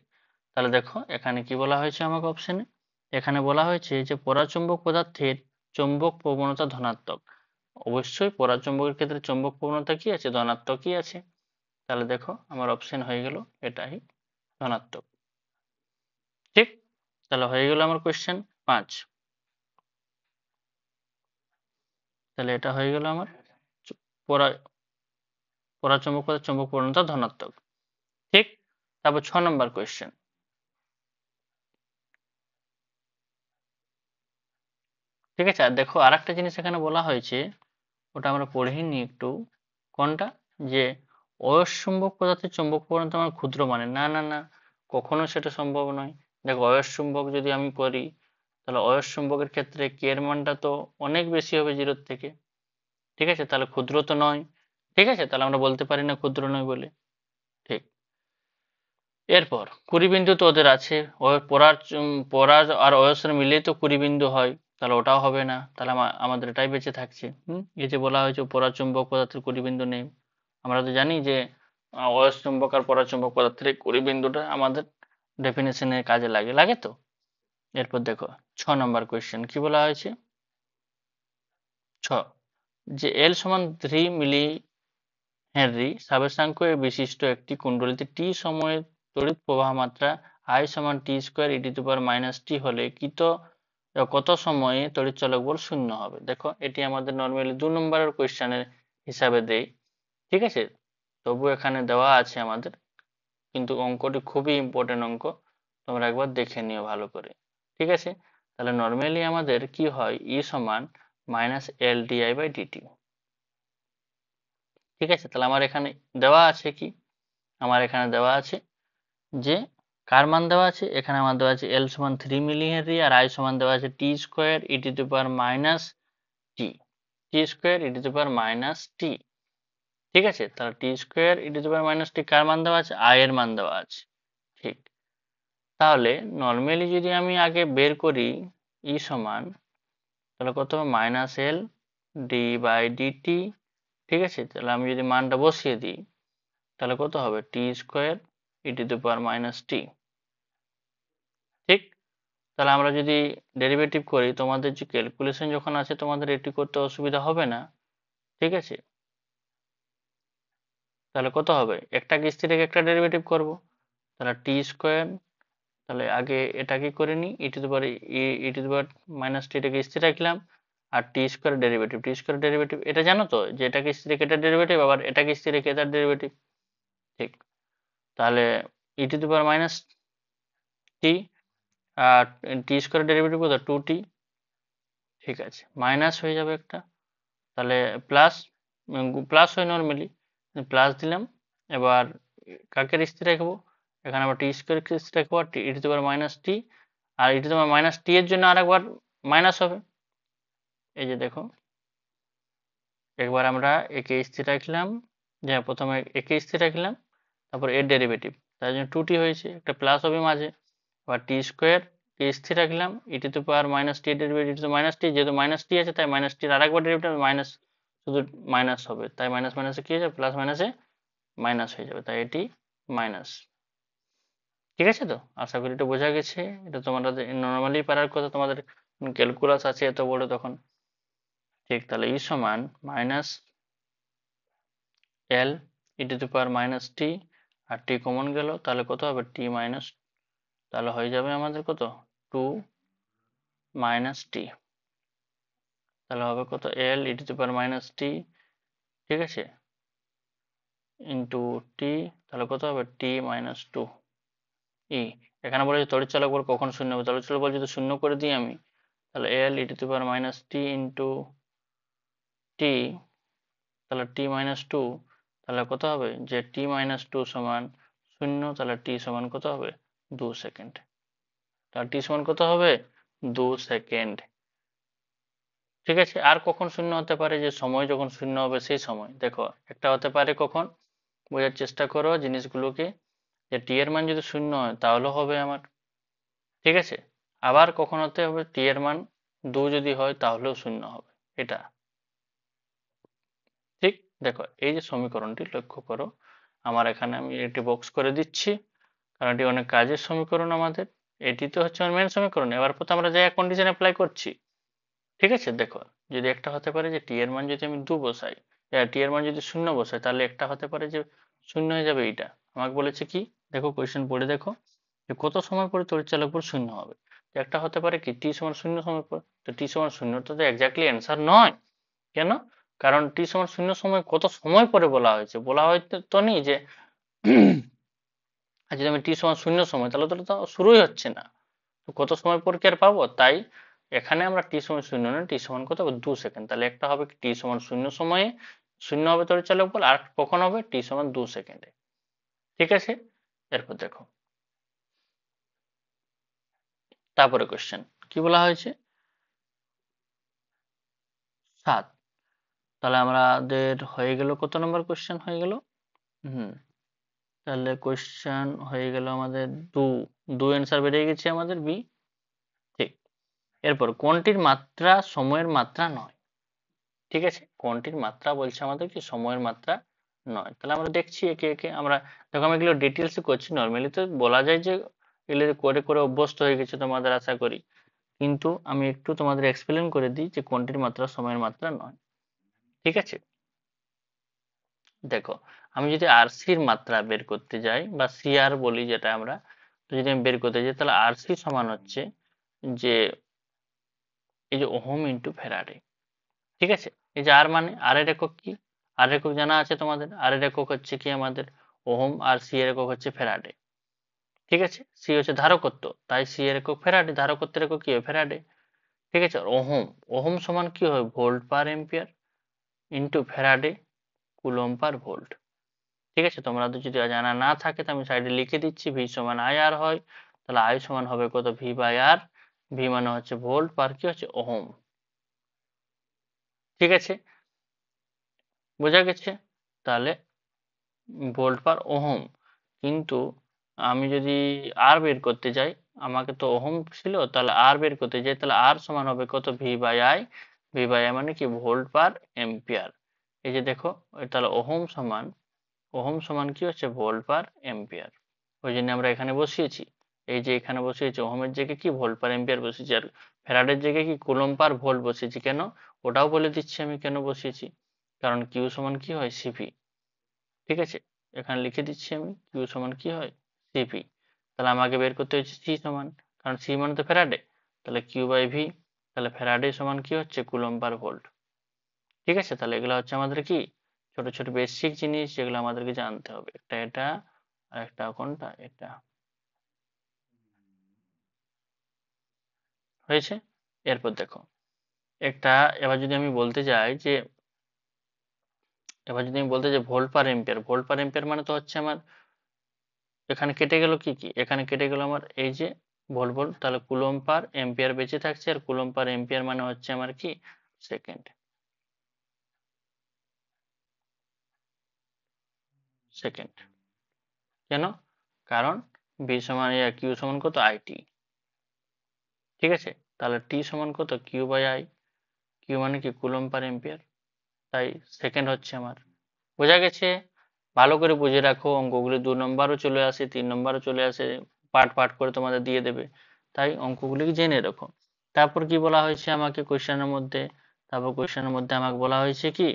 তাহলে দেখো এখানে কি বলা হয়েছে আমাকে অপশনে, এখানে বলা হয়েছে যে পরাচুম্বক পদার্থের চৌম্বক প্রবণতা ধনাত্মক। অবশ্যই পরাচুম্বকের ক্ষেত্রে চৌম্বক প্রবণতা কি আছে, ধনাত্মকই আছে। তাহলে দেখো আমার অপশন হয়ে গেল এটাই, ধনাত্মক, ঠিক। তাহলে হয়ে গেল আমার কোয়েশ্চেন 5। তাহলে এটা হয়ে গেল আমার পরা পরাচুম্বক পদার্থের চৌম্বক প্রবণতা ধনাত্মক, ঠিক। তারপর 6 নম্বর কোয়েশ্চেন, ঠিক আছে। আর দেখো আরেকটা জিনিস এখানে বলা হয়েছে, ওটা আমরা পড়েই নি একটু, কোনটা, যে অয়স্চুম্বক পদার্থের চৌম্বক প্রবণতা আমার ক্ষুদ্র মানে, না না না, কখনো সেটা সম্ভব নয়। দেখো অয়স্চুম্বক যদি আমি করি, তাহলে অয়স্চুম্বকের ক্ষেত্রে কে এর মানটা তো অনেক বেশি হবে জিরোর থেকে, ঠিক আছে, তাহলে ক্ষুদ্র তো নয়, ঠিক আছে, তাহলে আমরা বলতে পারি না ক্ষুদ্র নয় বলে, ঠিক। এরপর 20 বিন্দু তো ওদের আছে, পরার আর অয়সের মিলেই তো 20 বিন্দু হয়, তাহলে ওটাও হবে না, তাহলে আমাদের এটাই বেঁচে থাকছে। এই যে বলা হয়েছে পরাচুম্বক পদার্থের 20 বিন্দু নেই, আমরা তো জানি যে অয়স্চুম্বক আর পরাচুম্বক পদার্থের এই 20 বিন্দুটা আমাদের ডেফিনেশনের কাজে লাগে, লাগে তো। এরপর দেখো 6 নম্বর কোয়েশ্চেন কি বলা হয়েছে, 6, যে এল সমান 3 মিলি হেনরি স্বাবেশাঙ্ক এর বিশিষ্ট একটি কুণ্ডলীতে টি সময়ে তড়িৎ প্রবাহ মাত্রা I সমান t square e to the power minus t হলে কত সময়ে তড়িৎ চলক বল শূন্য হবে। দেখো এটি আমাদের নর্মালি 2 নম্বরের কোয়েশ্চেনের হিসাবে দেয়, ঠিক আছে, তবু এখানে দেওয়া আছে আমাদের, কিন্তু অঙ্কটি খুবই ইম্পর্টেন্ট অঙ্ক, তোমরা একবার দেখে নিও ভালো করে, ঠিক আছে। তাহলে নর্মালি আমাদের কি হয়, ই সমান minus L D I by D T, ঠিক আছে। তাহলে আমার এখানে দেওয়া আছে কি, আমার এখানে দেওয়া আছে যে কার মান দেওয়া আছে, এখানে আমার দেওয়া আছে এল সমান 3 মিলি হেনরি আর আই সমান দেওয়া আছে t square e to the power minus t, t square e to the power minus t, ঠিক আছে। তাহলে t square e to the power minus t কার মান দেওয়া আছে, আই এর মান দেওয়া আছে, ঠিক। তাহলে নর্মালি যদি আমি আগে বের করি ই সমান, তাহলে কত হবে, minus L D by D T, ঠিক আছে। তাহলে আমি যদি মানটা বসিয়ে দিই, তাহলে কত হবে, t square e to the power minus t, ঠিক। তাহলে আমরা যদি ডেরিভেটিভ করি, তোমাদের যে ক্যালকুলেশন যখন আছে তোমাদের এটি করতে অসুবিধা হবে না, ঠিক আছে। তাহলে কত হবে, একটা কিস্তি থেকে একটা ডেরিভেটিভ করব, তাহলে টি স্কোয়ার, তাহলে আগে এটাকে করে নিই, ই টু দি পাওয়ার মাইনাস টি টাকে স্থির রাখলাম, আর টি স্কোয়ার ডেরিভেটিভ, এটা জানো তো যে এটাকে স্থির রেখে এটার ডেরিভেটিভ, আবার এটাকে স্থির রেখে এটার ডেরিভেটিভ, ঠিক। তাহলে e to the power minus টি, আর টি স্কোয়ার ডেরিভেটিভ কত, 2t, ঠিক আছে, মাইনাস হয়ে যাবে একটা, তাহলে প্লাস, প্লাস হয় নর্মালি, প্লাস দিলাম। এবার কাকে স্থির রাখবো, এখানে আবার টি স্কোয়ার স্থির রাখবো, আর e to the power minus টি, আর e to the power minus t এর জন্য আরেকবার মাইনাস হবে। এই যে দেখো, একবার আমরা একে স্থির রাখলাম, যে প্রথমে একে স্থির রাখলাম, তারপর এর ডেরিভেটিভ, তার জন্য টু টি হয়েছে, একটা প্লাস হবে মাঝে। আবার টি স্কোয়ার, টি স্থির রাখলাম, e to the power minus t derivative minus t, যেহেতু মাইনাস টি আছে তাই মাইনাস টির আরেকবার ডেরিভেটিভ মাইনাস, শুধু মাইনাস হবে, তাই মাইনাস মাইনাসে কি হয়ে যাবে, প্লাস মাইনাসে মাইনাস হয়ে যাবে, তাই এটি মাইনাস। ঠিক আছে, তো আশা করি এটা বোঝা গেছে। এটা তোমাদের নর্মালি পারার কথা, তোমাদের ক্যালকুলাস আছে এত বড় তখন। ঠিক, তাহলে ই সমান minus L E to the power minus টি, আর টি কমন গেল, তাহলে কত হবে, টি মাইনাস, তাহলে হয়ে যাবে আমাদের কত, টু মাইনাস টি, তাহলে হবে কত, এল ই to the power minus t, ঠিক আছে, ইন্টু টি, তাহলে কত হবে, টি মাইনাস টু ই। এখানে বলেছে তড়িৎ চালক বল কখন শূন্য হবে, তড়িৎ চালক বল যদি শূন্য করে দিই আমি, তাহলে l E to the power minus t into t, তাহলে টি মাইনাস টু, তাহলে কত হবে, যে টি মাইনাস টু সমান শূন্য, তাহলে টি সমান কত হবে, 2 সেকেন্ড। তাহলে টি সমান কত হবে, 2 সেকেন্ড। ঠিক আছে, আর কখন শূন্য হতে পারে, যে সময় যখন শূন্য হবে সেই সময়। দেখো, একটা হতে পারে কখন, বোঝার চেষ্টা করো জিনিসগুলোকে, যে টি এর মান যদি শূন্য হয় তাহলে হবে আমার, ঠিক আছে, আবার কখন হতে হবে, টি এর মান 2 যদি হয় তাহলেও শূন্য হবে, এটা ঠিক। দেখো, এই যে সমীকরণটি লক্ষ্য করো, আমার এখানে আমি একটি বক্স করে দিচ্ছি, কারণ এটি অনেক কাজের সমীকরণ আমাদের। এটি তো হচ্ছে আমার মেন সমীকরণ, এবার প্রথমে আমরা যা কন্ডিশন অ্যাপ্লাই করছি। ঠিক আছে, দেখো, যদি একটা হতে পারে যে টি এর মান যদি আমি 2 বসাই, টি এর মান যদি 0 বসাই, তাহলে একটা হতে পারে যে শূন্য হয়ে যাবে এইটা। আমাকে বলেছে কি, দেখো কোয়েশ্চেন পড়ে দেখো, যে কত সময় পরে তড়িৎচালক বল শূন্য হবে। তো একটা হতে পারে কি, টি সমান 0 সময় পর, তো টি সমান 0 তো এক্স্যাক্টলি অ্যান্সার নয়। কেন, কারণ টি সমান 0 সময় কত সময় পরে বলা হয়েছে, বলা হয়তো তো নেই যে আর যদি আমি টি সমান 0 সময়, তাহলে তো শুরুই হচ্ছে না, তো কত সময় পর কি আর পাবো, তাই এখানে আমরা টি সমান 0 না, টি সমান কত হবে, 2 সেকেন্ড। তাহলে একটা হবে টি সমান 0 সময়ে শূন্য হবে তড়িৎচালক বল, আর কখন হবে, টি সমান 2 সেকেন্ডে। ঠিক আছে, এরপর দেখো, তারপরে কোশ্চেন কি বলা হয়েছে, 7। তাহলে আমাদের হয়ে গেল, কত নম্বর কোশ্চেন হয়ে গেল, হুম, তাহলে কোশ্চেন হয়ে গেল আমাদের দু অ্যান্সার বেরিয়ে গেছে আমাদের বি। ঠিক, এরপর কোনটির মাত্রা সময়ের মাত্রা নয়। ঠিক আছে, কোনটির মাত্রা বলছে আমাদের কি, সময়ের মাত্রা নয়। তাহলে আমরা দেখছি একে একে, আমরা দেখো আমি এগুলো ডিটেলসে করছি, নর্মালি তো বলা যায় যে এগুলো করে করে অভ্যস্ত হয়ে গেছে তোমাদের, আশা করি, কিন্তু আমি একটু তোমাদের এক্সপ্লেন করে দিই যে কোনটির মাত্রা সময়ের মাত্রা নয়। ঠিক আছে, দেখো, আমি যদি আরসির মাত্রা বের করতে যাই, বা সিআর বলি যেটা আমরা, তো যদি আমি বের করতে যাই, তাহলে আরসি সমান হচ্ছে যে এই যে ওহম ইন্টু ফ্যারাডে। ঠিক আছে, এই যে আর মানে, আর এর একক কি, আর একক জানা আছে তোমাদের, আর এর একক হচ্ছে কি আমাদের ওহম, আর সি এর একক হচ্ছে ফ্যারাডে। ঠিক আছে, সি হচ্ছে ধারকত্ব, তাই সি এর একক ফ্যারাডে, ধারকত্বের একক কি হয়, ফ্যারাডে। ঠিক আছে, আর ওহম, ওহম সমান কি হয়, ভোল্ট পার এম্পিয়ার ইন্টু ফ্যারাডে কুলম পার ভোল্ট। ঠিক আছে, তোমরা যদি জানা না থাকে তো আমি সাইডে লিখে দিচ্ছি, ভি সমান আই আর হয়, তাহলে আই সমান হবে কত, ভি বাই আর, ভি মানে হচ্ছে ভোল্ট পার কি হচ্ছে ওহম। ঠিক আছে, বোঝা গেছে, তাহলে ভোল্ট পার ওহম। কিন্তু আমি যদি আর বের করতে যাই, আমাকে তো ওহম ছিল, তাহলে আর বের করতে যাই, তাহলে আর সমান হবে কত, V by I, V by I মানে কি, ভোল্ট পার এম্পিয়ার। এই যে দেখো, তাহলে ওহম সমান কি হচ্ছে, ভোল্ট পার এম্পিয়ার। ওই জন্য আমরা এখানে বসিয়েছি, এই যে এখানে বসিয়েছি, ওহমের জায়গায় কি ভোল্ট পার এম্পিয়ার বসিয়েছি, আর ফ্যারাডের জায়গায় কি কুলম পার ভোল্ট বসিয়েছি। কেন, ওটাও বলে দিচ্ছি আমি কেন বসিয়েছি, কারণ কিউ সমান কি হয়, সিভি। ঠিক আছে, এখানে লিখে দিচ্ছি আমি, কিউ সমান কি হয়, সিপি। তাহলে আমাকে বের করতে হচ্ছে সি সমান, কারণ সি মানে তো ফ্যারাডে, তাহলে কিউ বাই ভি, তাহলে ফ্যারাডে সমান কি হচ্ছে, কুলম পার ভোল্ট। ঠিক আছে, তাহলে এগুলো হচ্ছে আমাদের কি ছোট ছোট বেসিক জিনিস, যেগুলো আমাদেরকে জানতে হবে, একটা এটা আর একটা কোনটা, এটা হয়েছে। এরপর দেখো, একটা এবার যদি আমি বলতে যাই যে ভোল্ট পার এম্পিয়ার মানে তো হচ্ছে আমার এখানে কেটে গেল কি কি, এখানে কেটে গেল আমার এই যে ভোল্ট, তাহলে কুলম্ব পার এম্পিয়ার বেঁচে থাকছে, আর কুলম্ব পার এম্পিয়ার মানে হচ্ছে আমার কি সেকেন্ড। সেকেন্ড কেন? কারণ বি সমান কিউ সমান কত আইটি, ঠিক আছে? তাহলে টি সমান কত কিউ বাই আই, কিউ মানে কি কুলম্ব পার এম্পিয়ার, তাই সেকেন্ড হচ্ছে আমার। বোঝা গেছে? ভালো করে বুঝে রাখো, অঙ্কগুলি 2 নম্বরও চলে আসে, 3 নম্বরও চলে আসে, পার্ট পার্ট করে তোমাদের দিয়ে দেবে, তাই অঙ্কগুলি জেনে রাখো। তারপর কি বলা হয়েছে আমাকে কোয়েশ্চেনের মধ্যে? তারপর কোয়েশ্চেনের মধ্যে আমাকে বলা হয়েছে কি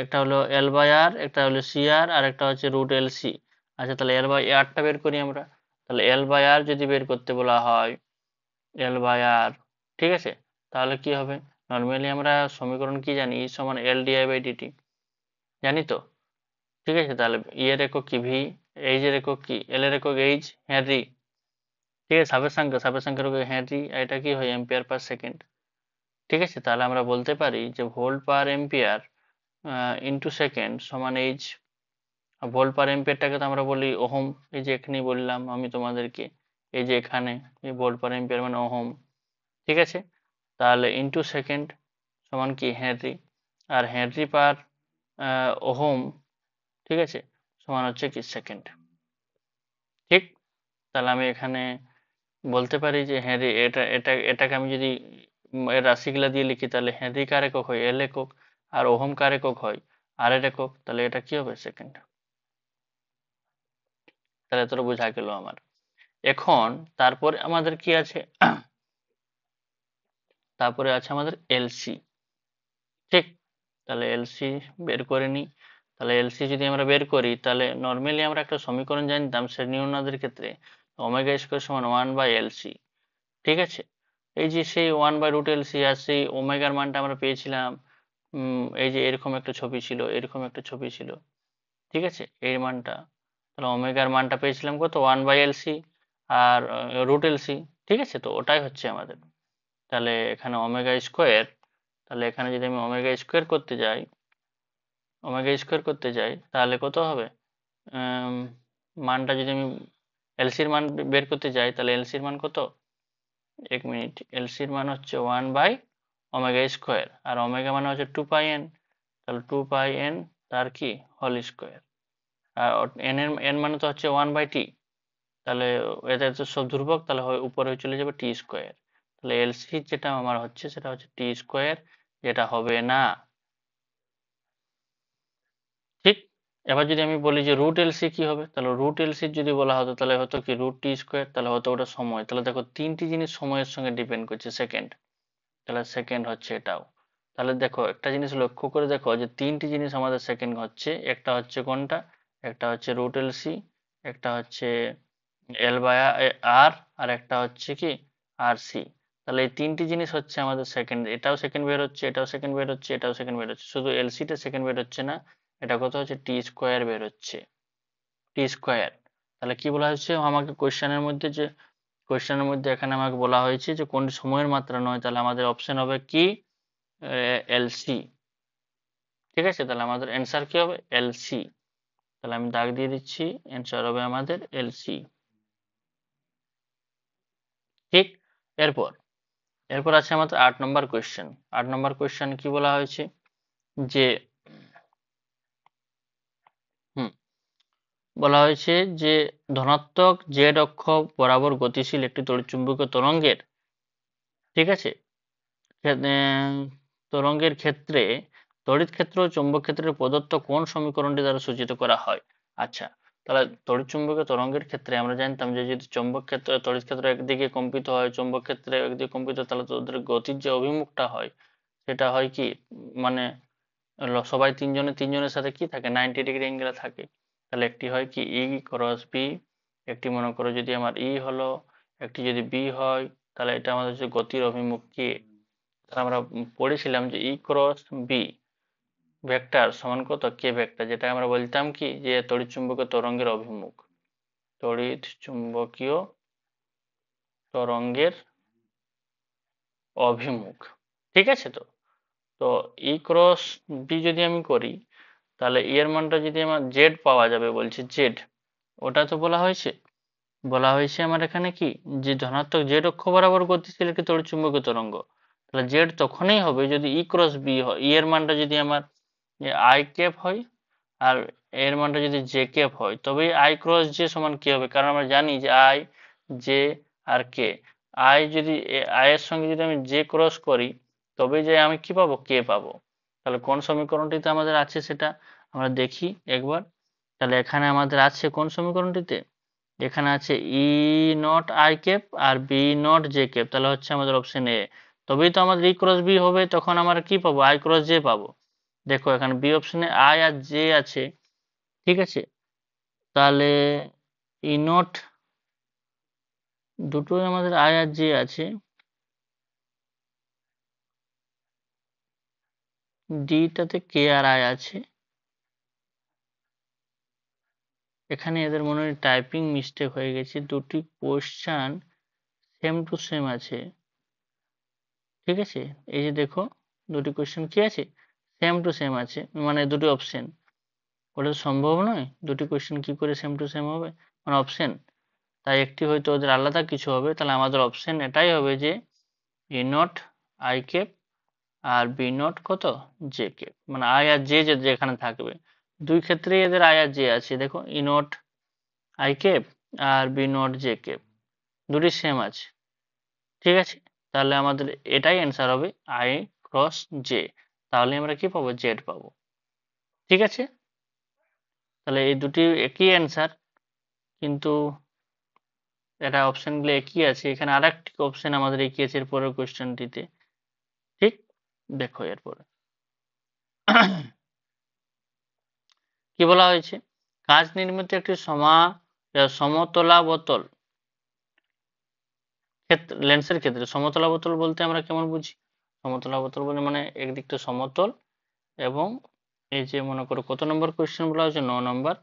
একটা হলো এল বাই আর, একটা হলো সি আর, আর একটা হচ্ছে রুট এল সি। আচ্ছা, তাহলে এল বাই আরটা বের করি আমরা। তাহলে এল বাই আর যদি বের করতে বলা হয়, এল বাই আর, ঠিক আছে, তাহলে কি হবে? নর্মালি আমরা সমীকরণ কি জানি, ই সমান এল ডিআই বাই ডিটি, জানি তো? ঠিক আছে, তাহলে ই এর একক কি ভি, এইচ এর একক কি, এল এর একক এইচ, হেনরি, ঠিক আছে, সাপের সংখ্যার একক হেনরি, এটা কি হয় এম্পিয়ার পার সেকেন্ড। ঠিক আছে, তাহলে আমরা বলতে পারি যে ভোল্ট পার এম্পিয়ার ইন্টু সেকেন্ড সমান এইচ। ভোল্ট পার এম্পিয়ারটাকে তো আমরা বলি ওহম, এই যে এখানেই বললাম আমি তোমাদেরকে, এই যে এখানে এই ভোল্ট পার এম্পিয়ার মানে ওহম, ঠিক আছে? তাহলে ইন্টু সেকেন্ড সমান কি হেনরি, আর হেনরি পার ওহম, ঠিক আছে, সমান হচ্ছে কি সেকেন্ড। ঠিক, তাহলে আমি এখানে বলতে পারি যে হেনরি, এটাকে আমি যদি এর রাশিগুলা দিয়ে লিখি, তাহলে হেনরি কার একক হয় এল একক, আর ওহম কার একক হয় আর এর একক, তাহলে এটা কি হবে সেকেন্ড। তাহলে এতটা বোঝা গেল আমার। এখন তারপরে আমাদের কি আছে? তারপরে আছে আমাদের এলসি, ঠিক? তাহলে এলসি বের করে নিই। তাহলে এলসি যদি আমরা বের করি, তাহলে নর্মালি আমরা একটা সমীকরণ জানতাম শ্রেণী অনুনাদের ক্ষেত্রে, ওমেগা স্কোয়ার সমান 1/LC, ঠিক আছে? এই যে সেই 1/√LC আর সেই ওমেগার মানটা আমরা পেয়েছিলাম, এই যে এরকম একটা ছবি ছিল, এরকম একটা ছবি ছিল, ঠিক আছে, এই মানটা, তাহলে ওমেগার মানটা পেয়েছিলাম কত 1/LC আর √LC, ঠিক আছে, তো ওটাই হচ্ছে আমাদের। তাহলে এখানে ওমেগা স্কোয়ার, তাহলে এখানে যদি আমি ওমেগা স্কোয়ার করতে যাই তাহলে কত হবে? মানটা যদি আমি এলসির মান বের করতে যাই, তাহলে এলসির মান কত? 1 মিনিট, এলসির মান হচ্ছে 1/ওমেগা স্কোয়ার, আর ওমেগা মানে হচ্ছে 2πn, তাহলে 2πn তার কি হোল স্কোয়ার, আর এন মানে তো হচ্ছে 1/t, তাহলে এটা তো সব ধ্রুবক, তাহলে উপরে চলে যাবে টি স্কোয়ার, তাহলে এলসি যেটা আমার হচ্ছে সেটা হচ্ছে টি স্কোয়ার, যেটা হবে না, ঠিক? এবার যদি আমি বলি যে রুট এলসি কি হবে, তাহলে রুট এলসি যদি বলা হতো তাহলে হতো কি √t², তাহলে হতো ওটা সময়, তাহলে দেখো তিনটি জিনিস সময়ের সঙ্গে ডিপেন্ড করছে, সেকেন্ড, তাহলে সেকেন্ড হচ্ছে এটাও। তাহলে দেখো একটা জিনিস লক্ষ্য করে দেখো যে তিনটি জিনিস আমাদের সেকেন্ড হচ্ছে, একটা হচ্ছে কোনটা, একটা হচ্ছে রুট এলসি, একটা হচ্ছে এল বাই আর, আর একটা হচ্ছে কি আর সি। তাহলে এই তিনটি জিনিস হচ্ছে আমাদের সেকেন্ড, এটাও সেকেন্ড বের হচ্ছে, এটাও সেকেন্ড বের হচ্ছে, এটাও সেকেন্ড বের হচ্ছে, শুধু এলসিটা সেকেন্ড বের হচ্ছে না, এটা কত হচ্ছে টি স্কোয়ার বের হচ্ছে, টি স্কোয়ার। তাহলে কি বলা হয়েছে আমাকে কোয়েশ্চেনের মধ্যে এখানে আমাকে বলা হয়েছে যে কোন সময়ের মাত্রা নয়, তাহলে আমাদের অপশন হবে কি এলসি, ঠিক আছে? তাহলে আমাদের অ্যান্সার কি হবে এলসি, তাহলে আমি দাগ দিয়ে দিচ্ছি, অ্যান্সার হবে আমাদের এলসি, ঠিক? এরপর এরপর আছে আমাদের 8 নম্বর কোয়েশ্চেন। 8 নম্বর কোয়েশ্চেন কি বলা হয়েছে যে হুম বলা হয়েছে যে ধনাত্মক জেড অক্ষ বরাবর গতিশীল একটি তড়িৎচুম্বকীয় তরঙ্গের, ঠিক আছে, তরঙ্গের ক্ষেত্রে তড়িৎ ক্ষেত্র ও চৌম্বক ক্ষেত্রের প্রদত্ত কোন সমীকরণটি দ্বারা সূচিত করা হয়? আচ্ছা, তাহলে তড়িৎ চুম্বকীয় তরঙ্গের ক্ষেত্রে আমরা জানতাম যে যদি চৌম্বক ক্ষেত্র তড়িৎ ক্ষেত্র একদিকে কম্পিত হয়, চৌম্বক ক্ষেত্রে একদিকে কম্পিত, তাহলে তো ওদের গতির যে অভিমুখটা হয় সেটা হয় কি, মানে সবাই তিনজনের সাথে কি থাকে 90 ডিগ্রি অ্যাঙ্গেলে থাকে। তাহলে একটি হয় কি ই ক্রস বি, একটি মনে করো যদি আমার ই হলো, একটি যদি বি হয়, তাহলে এটা আমাদের হচ্ছে গতির অভিমুখ কি, আমরা পড়েছিলাম যে ই ক্রস বি ভেক্টর সমান কত কে ভেক্টর, যেটা আমরা বলতাম কি যে তড়িৎ চুম্বকীয় তরঙ্গের অভিমুখ, তড়িৎ চুম্বকীয় তরঙ্গের অভিমুখ, ঠিক আছে। তো তো ই ক্রস বি যদি আমি করি, তাহলে ই এর মানটা যদি আমার জেড পাওয়া যাবে বলছে, জেড, ওটা তো বলা হয়েছে আমার এখানে কি, যে ধনাত্মক জেড অক্ষ বরাবর গতিশীল একটি তড়িৎচুম্বকীয় তরঙ্গ। তাহলে জেড তখনই হবে যদি ই ক্রস বি হয়, ই এর মানটা যদি আমার আই ক্যাপ হয়, আর এর মানটা যদি জে ক্যাপ হয়, তবেই আই ক্রস জে সমান কি হবে, কারণ আমরা জানি যে আই, জে আর কে। আই এর সঙ্গে যদি আমি জে ক্রস করি, তবেই যে আমি কি পাবো, কে পাবো। তাহলে কোন সমীকরণটিতে আমাদের আছে সেটা আমরা দেখি একবার। তাহলে এখানে আমাদের আছে কোন সমীকরণটিতে, এখানে আছে ই নট আই ক্যাপ আর বি নট জে ক্যাপ, তাহলে হচ্ছে আমাদের অপশন এ। তবেই তো আমাদের ই ক্রস বি হবে, তখন আমরা কি পাবো, আই ক্রস জে পাবো। দেখো এখানে বি অপশনে আই আর জে আছে, ঠিক আছে। তাহলে ই নট দুটোই আমাদের আই আর জে আছে, ডিটাতে কে আর আই আছে। এখানে এদের মনে হয় টাইপিং মিস্টেক হয়ে গেছে, দুটি কোশ্চান সেম টু সেম আছে, ঠিক আছে। এই যে দেখো, দুটি কোশ্চেন কি আছে, সেম টু সেম আছে, মানে দুটি অপশন। ওটা তো সম্ভব নয়, দুটি কোশ্চেন কি করে সেম টু সেম হবে, মানে অপশন। তাই একটি হয়তো ওদের আলাদা কিছু হবে, তাহলে আমাদের অপশন এটাই হবে যে ই নট আই ক্যাপ আর বি নট কত, জে ক্যাপ, মানে আই আর জে যেখানে থাকবে। দুই ক্ষেত্রেই এদের আই আর জে আছে, দেখো ই নট আই ক্যাপ আর বি নট জে ক্যাপ, দুটি সেম আছে, ঠিক আছে। তাহলে আমাদের এটাই অ্যান্সার হবে আই ক্রস জে, তাহলে আমরা কি পাবো, জেড পাবো, ঠিক আছে। তাহলে এই দুটি একই অ্যান্সার, কিন্তু এটা অপশনগুলো একই আছে, এখানে আর একটি অপশন আমাদের একই আছে এর পরের কোয়েশ্চেনটিতে, ঠিক। দেখো এরপরে কি বলা হয়েছে, কাঁচ নির্মিত একটি সমতলাবতল লেন্সের ক্ষেত্রে, সমতলাবতল বলতে আমরা কেমন বুঝি, সমতলাবতল বলতে মানে একদিকটা সমতল, এবং এই যে মনে করো কত নম্বর কোয়েশ্চেন বলা হয়েছে, 9 নম্বর,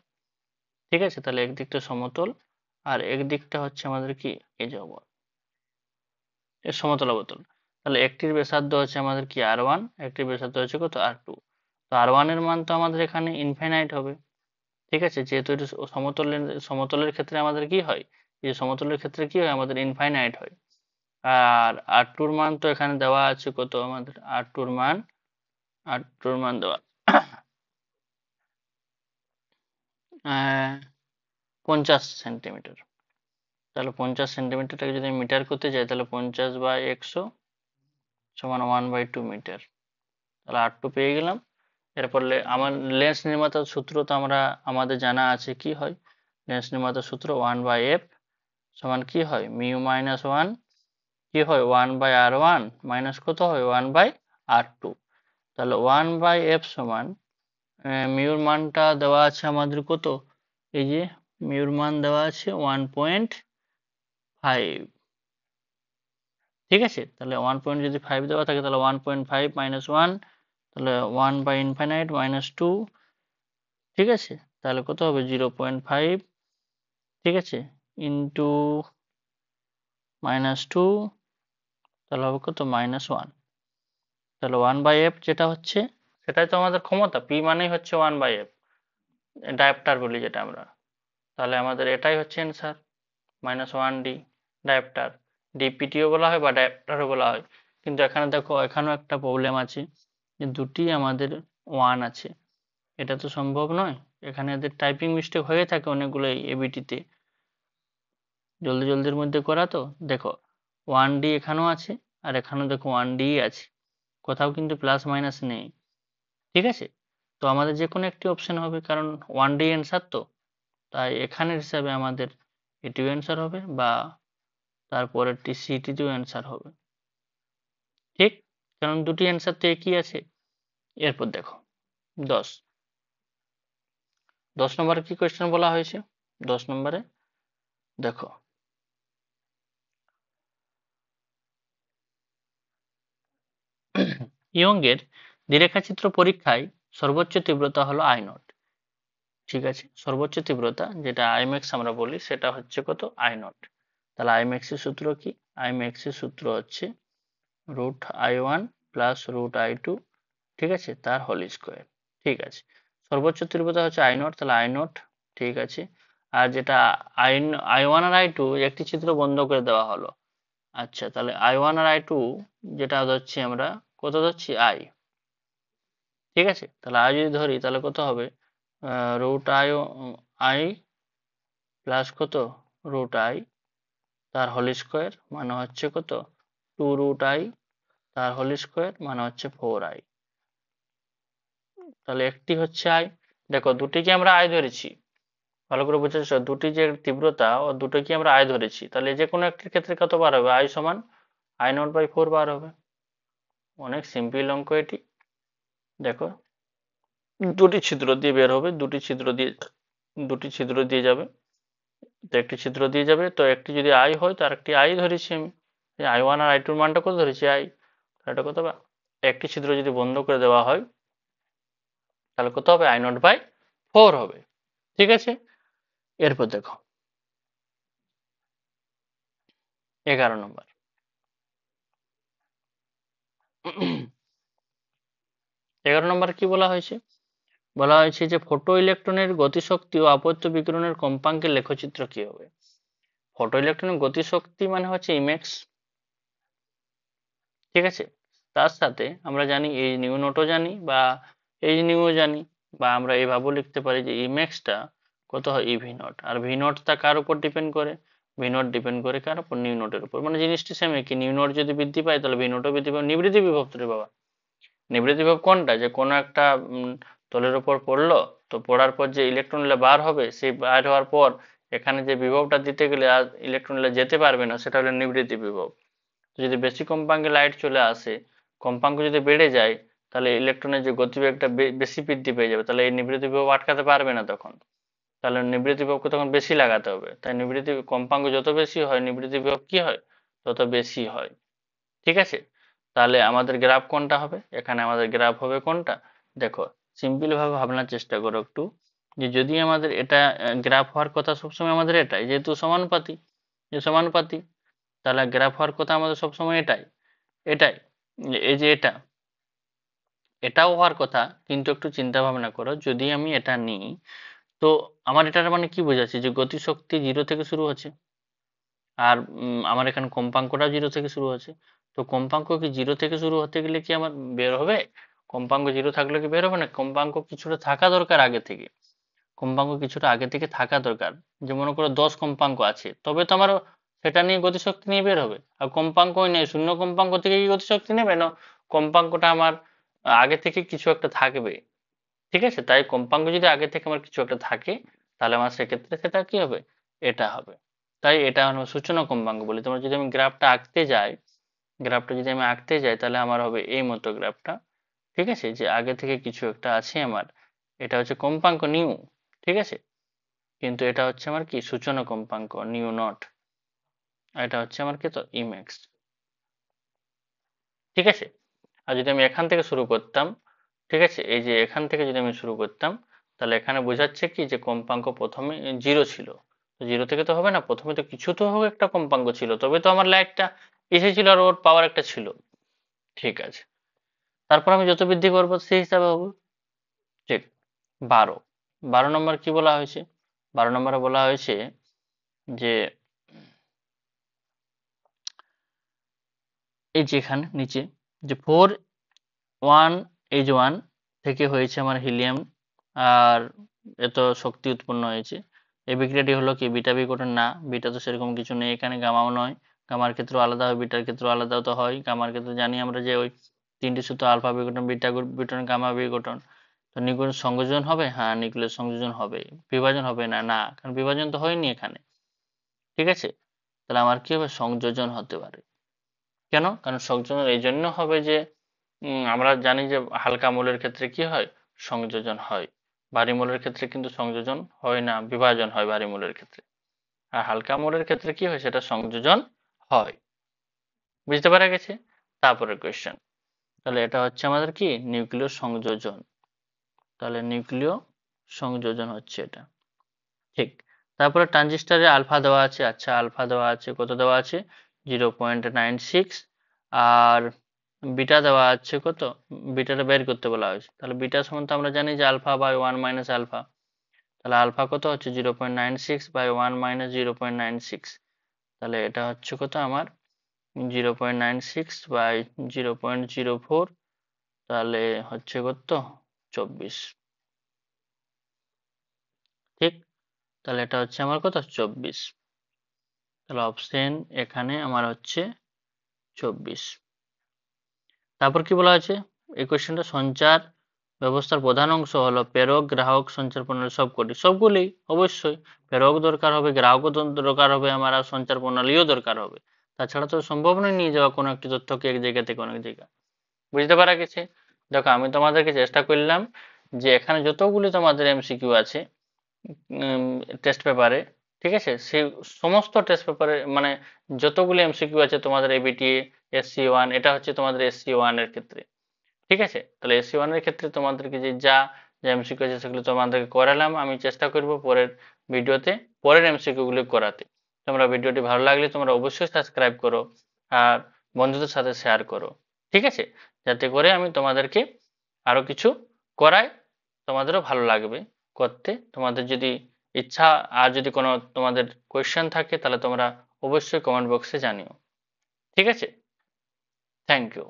ঠিক আছে। তাহলে একদিকটা সমতল আর একদিকটা হচ্ছে আমাদের কি, এই যে এর সমতলাবতল। তাহলে একটির ব্যাসার্ধ হচ্ছে আমাদের কি আর1, একটির ব্যাসার্ধ হচ্ছে কত, আর2। তো আর1 এর মান তো আমাদের এখানে ইনফাইনাইট হবে, ঠিক আছে, যেহেতু এটা সমতলের ক্ষেত্রে আমাদের কি হয়, এই সমতলের ক্ষেত্রে কি হয়, আমাদের ইনফাইনাইট হয়। আর আর2 মান তো এখানে দেওয়া আছে কত, আমাদের আর2 মান দেওয়া 50 সেন্টিমিটার। তাহলে 50 সেন্টিমিটারটাকে যদি মিটার করতে যাই, তাহলে 50/100 সমান 1/2 মিটার। তাহলে আর2 পেয়ে গেলাম। এরপর আমার লেন্স নির্মাতার সূত্র তো আমাদের জানা আছে, কি হয় লেন্স নির্মাতার সূত্র, 1/f সমান কি হয়, μ-1, কি হয় 1/r1 মাইনাস কত হয়, 1/r2। তাহলে 1/f সমান মিউর মানটা দেওয়া আছে আমাদের কত, এই যে মিউর মান দেওয়া আছে 1.5, ঠিক আছে। তাহলে 1 যদি 5 দেওয়া থাকে, তাহলে 1.5 -1, তাহলে 1/ইনফাইনাইট -2, ঠিক আছে। তাহলে কত হবে, 0.5, ঠিক আছে, ইন্টু -2, তাহলে হবে কত, -1। তাহলে 1/f যেটা হচ্ছে, সেটাই তো আমাদের ক্ষমতা, পি মানেই হচ্ছে 1/f, ডায়োপ্টার বলি যেটা আমরা। তাহলে আমাদের এটাই হচ্ছে অ্যান্সার, -1d ডায়োপ্টার। ডিপিটিও বলা হয় বা ডায়োপ্টারও বলা হয়। কিন্তু এখানে দেখো, এখানেও একটা প্রবলেম আছে, যে দুটি আমাদের 1 আছে, এটা তো সম্ভব নয়। এখানে এদের টাইপিং মিস্টেক হয়ে থাকে অনেকগুলো এবিটিতে, জলদি জলদির মধ্যে করা তো। দেখো 1d এখানেও আছে, আর এখানেও দেখো 1d আছে, কোথাও কিন্তু প্লাস মাইনাস নেই, ঠিক আছে। তো আমাদের যে কোনো একটি অপশন হবে, কারণ 1d অ্যান্সার তো, তাই এখানের হিসাবে আমাদের এটিও অ্যান্সার হবে, বা তারপরেরটি সিটিতেও অ্যান্সার হবে, ঠিক, কারণ দুটি অ্যান্সার তো একই আছে। এরপর দেখো 10 নম্বরে কি কোয়েশ্চেন বলা হয়েছে, 10 নম্বরে দেখো, ইয়ংয়ের দ্বিরেখাচিত্র পরীক্ষায় সর্বোচ্চ তীব্রতা হলো আই নট, ঠিক আছে। সর্বোচ্চ তীব্রতা যেটা আইম্যাক্স আমরা বলি, সেটা হচ্ছে কত, আই নট। তাহলে আইম্যাক্স এর সূত্র কি, আইম্যাক্স এর সূত্র হচ্ছে √I1 plus root I two, ঠিক আছে, তার হোল স্কোয়ার। ঠিক আছে, সর্বোচ্চ তীব্রতা হচ্ছে আই নট, তাহলে আই নট, ঠিক আছে। আর যেটা আই আই ওয়ান আর আই টু একটি চিত্র বন্ধ করে দেওয়া হলো। আচ্ছা, তাহলে আই ওয়ান আর আই টু যেটা ধরছি আমরা, কত ধরছি, আই, ঠিক আছে। তাহলে আই যদি ধরি তাহলে কত হবে, রুট আই, আই প্লাস কত, রুট আই তার হোল স্কোয়ার মানে হচ্ছে কত, টু রুট আই তার হোল স্কোয়ার মানে হচ্ছে ফোর আই। তাহলে একটি হচ্ছে আই, দেখো দুটিকে আমরা আই ধরেছি, ভালো করে বোঝার চেষ্টা, দুটি যে তীব্রতা ও দুটোকে আমরা আই ধরেছি, তাহলে যে কোনো একটির ক্ষেত্রে কত বার হবে, আই সমান আই নট বাই ফোর বার হবে। অনেক সিম্পল অঙ্ক এটি। দেখো দুটি ছিদ্র দিয়ে বের হবে, দুটি ছিদ্র দিয়ে যাবে, তো একটি ছিদ্র দিয়ে যাবে, তো একটি যদি আই হয় তো আরেকটি আই ধরেছি আমি, আই ওয়ান আর আই টুর মানটা কত ধরেছি, আই, এটা কত হবে, একটি ছিদ্র যদি বন্ধ করে দেওয়া হয় তাহলে কত হবে, আই নট বাই ফোর হবে। ঠিক আছে, এরপর দেখো 11 নম্বর। 11 নম্বর কি বলা হয়েছে, বলা হয়েছে যে ফটো ইলেকট্রনের গতিশক্তি ও আপত্য বিকিরণের কম্পাঙ্কের লেখচিত্র কি হবে। ফটো ইলেকট্রনের গতিশক্তি মানে হচ্ছে ইমেক্স, ঠিক আছে। তার সাথে আমরা জানি এইচ নিউ নটও জানি, বা এইচ নিউও জানি, বা আমরা এইভাবেও লিখতে পারি যে ইমেক্সটা কত হয়, ইভি নট, আর ভি নটটা কার উপর ডিপেন্ড করে, ভি নট ডিপেন্ড করে কার উপর, নিউ নটের উপর। মানে জিনিসটি সেম, কি নিউ নট যদি বৃদ্ধি পায় তাহলে ভি নটও বৃদ্ধি পাবে। নিবৃত্তি বিভব তো রে বাবা, নিবৃত্তি বিভব কোনটা, যে কোনো একটা তলের উপর পড়লো, তো পড়ার পর যে ইলেকট্রন বার হবে, সেই বার হওয়ার পর এখানে যে বিভবটা দিতে গেলে আর ইলেকট্রন যেতে পারবে না, সেটা হলো নিবৃত্তি বিভব। যদি বেশি কম্পাঙ্কে লাইট চলে আসে, কম্পাঙ্ক যদি বেড়ে যায়, তাহলে ইলেকট্রনের যে গতিবেগটা বেশি বৃদ্ধি পেয়ে যাবে, তাহলে এই নিবৃত্তি বিভব আটকাতে পারবে না তখন, তাহলে নিবৃত্তি বিভবকে তখন বেশি লাগাতে হবে। তাই নিবৃত্তি কম্পাঙ্ক যত বেশি হয় নিবৃত্তি বিভব কি হয়, তত বেশি হয়। ঠিক আছে, তাহলে আমাদের গ্রাফ কোনটা হবে, এখানে আমাদের গ্রাফ হবে কোনটা, দেখো সিম্পল ভাবে ভাবনার চেষ্টা করো একটু, যে যদি আমাদের এটা গ্রাফ হওয়ার কথা সবসময় আমাদের এটাই, যেহেতু সমানুপাতি, যে সমানুপাতি, তাহলে গ্রাফ হওয়ার কথা আমাদের সবসময় এটাই, এটাই, এই যে এটা, এটাও হওয়ার কথা। কিন্তু একটু চিন্তা ভাবনা করো, যদি আমি এটা নিই, তো আমার এটার মানে কি বোঝাচ্ছে, যে গতিশক্তি জিরো থেকে শুরু হচ্ছে, আর আমার এখানে কম্পাঙ্কটাও জিরো থেকে শুরু হচ্ছে। তো কম্পাঙ্ক কি জিরো থেকে শুরু হতে গেলে কি আমার বের হবে, কম্পাঙ্ক জিরো থাকলে কি বের হবে না, কম্পাঙ্ক কিছুটা থাকা দরকার আগে থেকে, কম্পাঙ্ক কিছুটা আগে থেকে থাকা দরকার। যে মনে করো 10 কম্পাঙ্ক আছে, তবে তো আমার সেটা নিয়ে গতিশক্তি নিয়ে বের হবে। আর কম্পাঙ্কই নেই, শূন্য কম্পাঙ্ক থেকে কি গতিশক্তি নেবে না, কম্পাঙ্কটা আমার আগে থেকে কিছু একটা থাকবে। ঠিক আছে, তাই কম্পাঙ্ক যদি আগে থেকে আমার কিছু একটা থাকে, তাহলে আমার সেক্ষেত্রে সেটা কি হবে, এটা হবে। তাই এটা হলো সূচনা কম্পাঙ্ক বলি। তোমার যদি আমি গ্রাফটা আঁকতে যাই, গ্রাফটা যদি আমি আঁকতে যাই তাহলে আমার হবে এই মতো গ্রাফটা। ঠিক আছে, যে আগে থেকে কিছু একটা আছে আমার, এটা হচ্ছে কম্পাঙ্ক নিউ, ঠিক আছে, কিন্তু এটা হচ্ছে আমার কি সূচনা কম্পাঙ্ক নিউ নট, আর এটা হচ্ছে আমার কি তো ইমেক্স। ঠিক আছে, আর যদি আমি এখান থেকে শুরু করতাম, ঠিক আছে, এই যে এখান থেকে যদি আমি শুরু করতাম, তাহলে এখানে বোঝাচ্ছে কি যে কম্পাঙ্ক প্রথমে জিরো ছিল, জিরো থেকে তো হবে না, প্রথমে তো কিছু তো হোক একটা কম্পাঙ্ক ছিল, তবে তো আমার লাইটটা এসেছিল আর ওর পাওয়ার একটা ছিল। ঠিক আছে, তারপর আমি যত বৃদ্ধি করবো সেই হিসাবে হবো। ঠিক, 12, 12 নম্বর কি বলা হয়েছে, 12 নম্বরে বলা হয়েছে যে এই যে এখানে নিচে যে 4 1 থেকে হয়েছে আমার হিলিয়াম, আর এত শক্তি উৎপন্ন হয়েছে। এই বিক্রিয়াটি হলো কি বিটা বিকটন না, বিটা তো সেরকম কিছু নেই এখানে, গামাও নয়, গামার ক্ষেত্রে আলাদা হয়, বিটার ক্ষেত্রে আলাদা তো হয়। গামার ক্ষেত্রে জানি আমরা যে ওই তিনটি সূত্র, আলফা বিকটন, বিটা বিকটন, গামা বিকটন। তো নিউক্লিয়াস সংযোজন হবে, হ্যাঁ নিউক্লিয়াস সংযোজন হবে, বিভাজন হবে না, না, কারণ বিভাজন তো হয়নি এখানে। ঠিক আছে, তাহলে আমার কি হবে, সংযোজন হতে পারে। কেন, কারণ সংযোজন এই জন্য হবে যে আমরা জানি যে হালকা মৌলের ক্ষেত্রে কি হয়, সংযোজন হয়, ভারী মৌলের ক্ষেত্রে কিন্তু সংযোজন হয় না, বিভাজন হয় ভারী মৌলের ক্ষেত্রে। আর হালকা মৌলের ক্ষেত্রে কি হয়, সেটা সংযোজন হয়। বুঝতে পারা গেছে। তারপরে কোয়েশ্চেন, তাহলে এটা হচ্ছে আমাদের কি নিউক্লিয় সংযোজন, তাহলে নিউক্লিয় সংযোজন হচ্ছে এটা। ঠিক, তারপরে ট্রানজিস্টারে আলফা দেওয়া আছে, আচ্ছা আলফা দেওয়া আছে, কত দেওয়া আছে, 0.96, আর বিটা দেওয়া আছে কত, বিটাটা বের করতে বলা হয়েছে। তাহলে বিটা সমান তো আমরা জানি যে আলফা বাই 1 মাইনাস আলফা। তাহলে আলফা কত হচ্ছে 0.96 বাই 1 মাইনাস 0.96। তাহলে এটা হচ্ছে কত আমার 0.96 বাই 0.04। তাহলে হচ্ছে কত 24। ঠিক, তাহলে এটা হচ্ছে আমার কত 24। তাহলে অপশন এখানে আমার হচ্ছে 24। তারপর কি বলা হয়েছে এই কোয়েশ্চেনটা, সঞ্চার ব্যবস্থার প্রধান অংশ হলো প্রেরক, গ্রাহক, সঞ্চার প্রণালী সবকটি। সবগুলি অবশ্যই, প্রেরক দরকার হবে, গ্রাহকও দরকার হবে আমার, আর সঞ্চার প্রণালীও দরকার হবে। তাছাড়া তো সম্ভব নয় নিয়ে যাওয়া কোনো একটি তথ্যকে এক জায়গা থেকে অনেক জায়গা। বুঝতে পারা গেছে? দেখো আমি তোমাদেরকে চেষ্টা করলাম যে এখানে যতগুলি তোমাদের এমসিকিউ আছে টেস্ট পেপারে, ঠিক আছে, সেই সমস্ত টেস্ট পেপারে মানে যতগুলি এমসিকিউ আছে তোমাদের এবিটি SC1, এটা হচ্ছে তোমাদের SC1 এর ক্ষেত্রে। ঠিক আছে, তাহলে SC1 এর ক্ষেত্রে তোমাদেরকে যে যা যা এমসিকিউ আছে সেগুলো তোমাদেরকে করালাম। আমি চেষ্টা করব পরের ভিডিওতে পরের এমসিকিউ গুলি করাতে। তোমরা ভিডিওটি ভালো লাগলে তোমরা অবশ্যই সাবস্ক্রাইব করো আর বন্ধুদের সাথে শেয়ার করো, ঠিক আছে, যাতে করে আমি তোমাদেরকে আরো কিছু করাই, তোমাদেরও ভালো লাগবে করতে। তোমাদের যদি ইচ্ছা আর যদি কোনো তোমাদের কোয়েশ্চেন থাকে তাহলে তোমরা অবশ্যই কমেন্ট বক্সে জানিও। ঠিক আছে, থ্যাংক ইউ।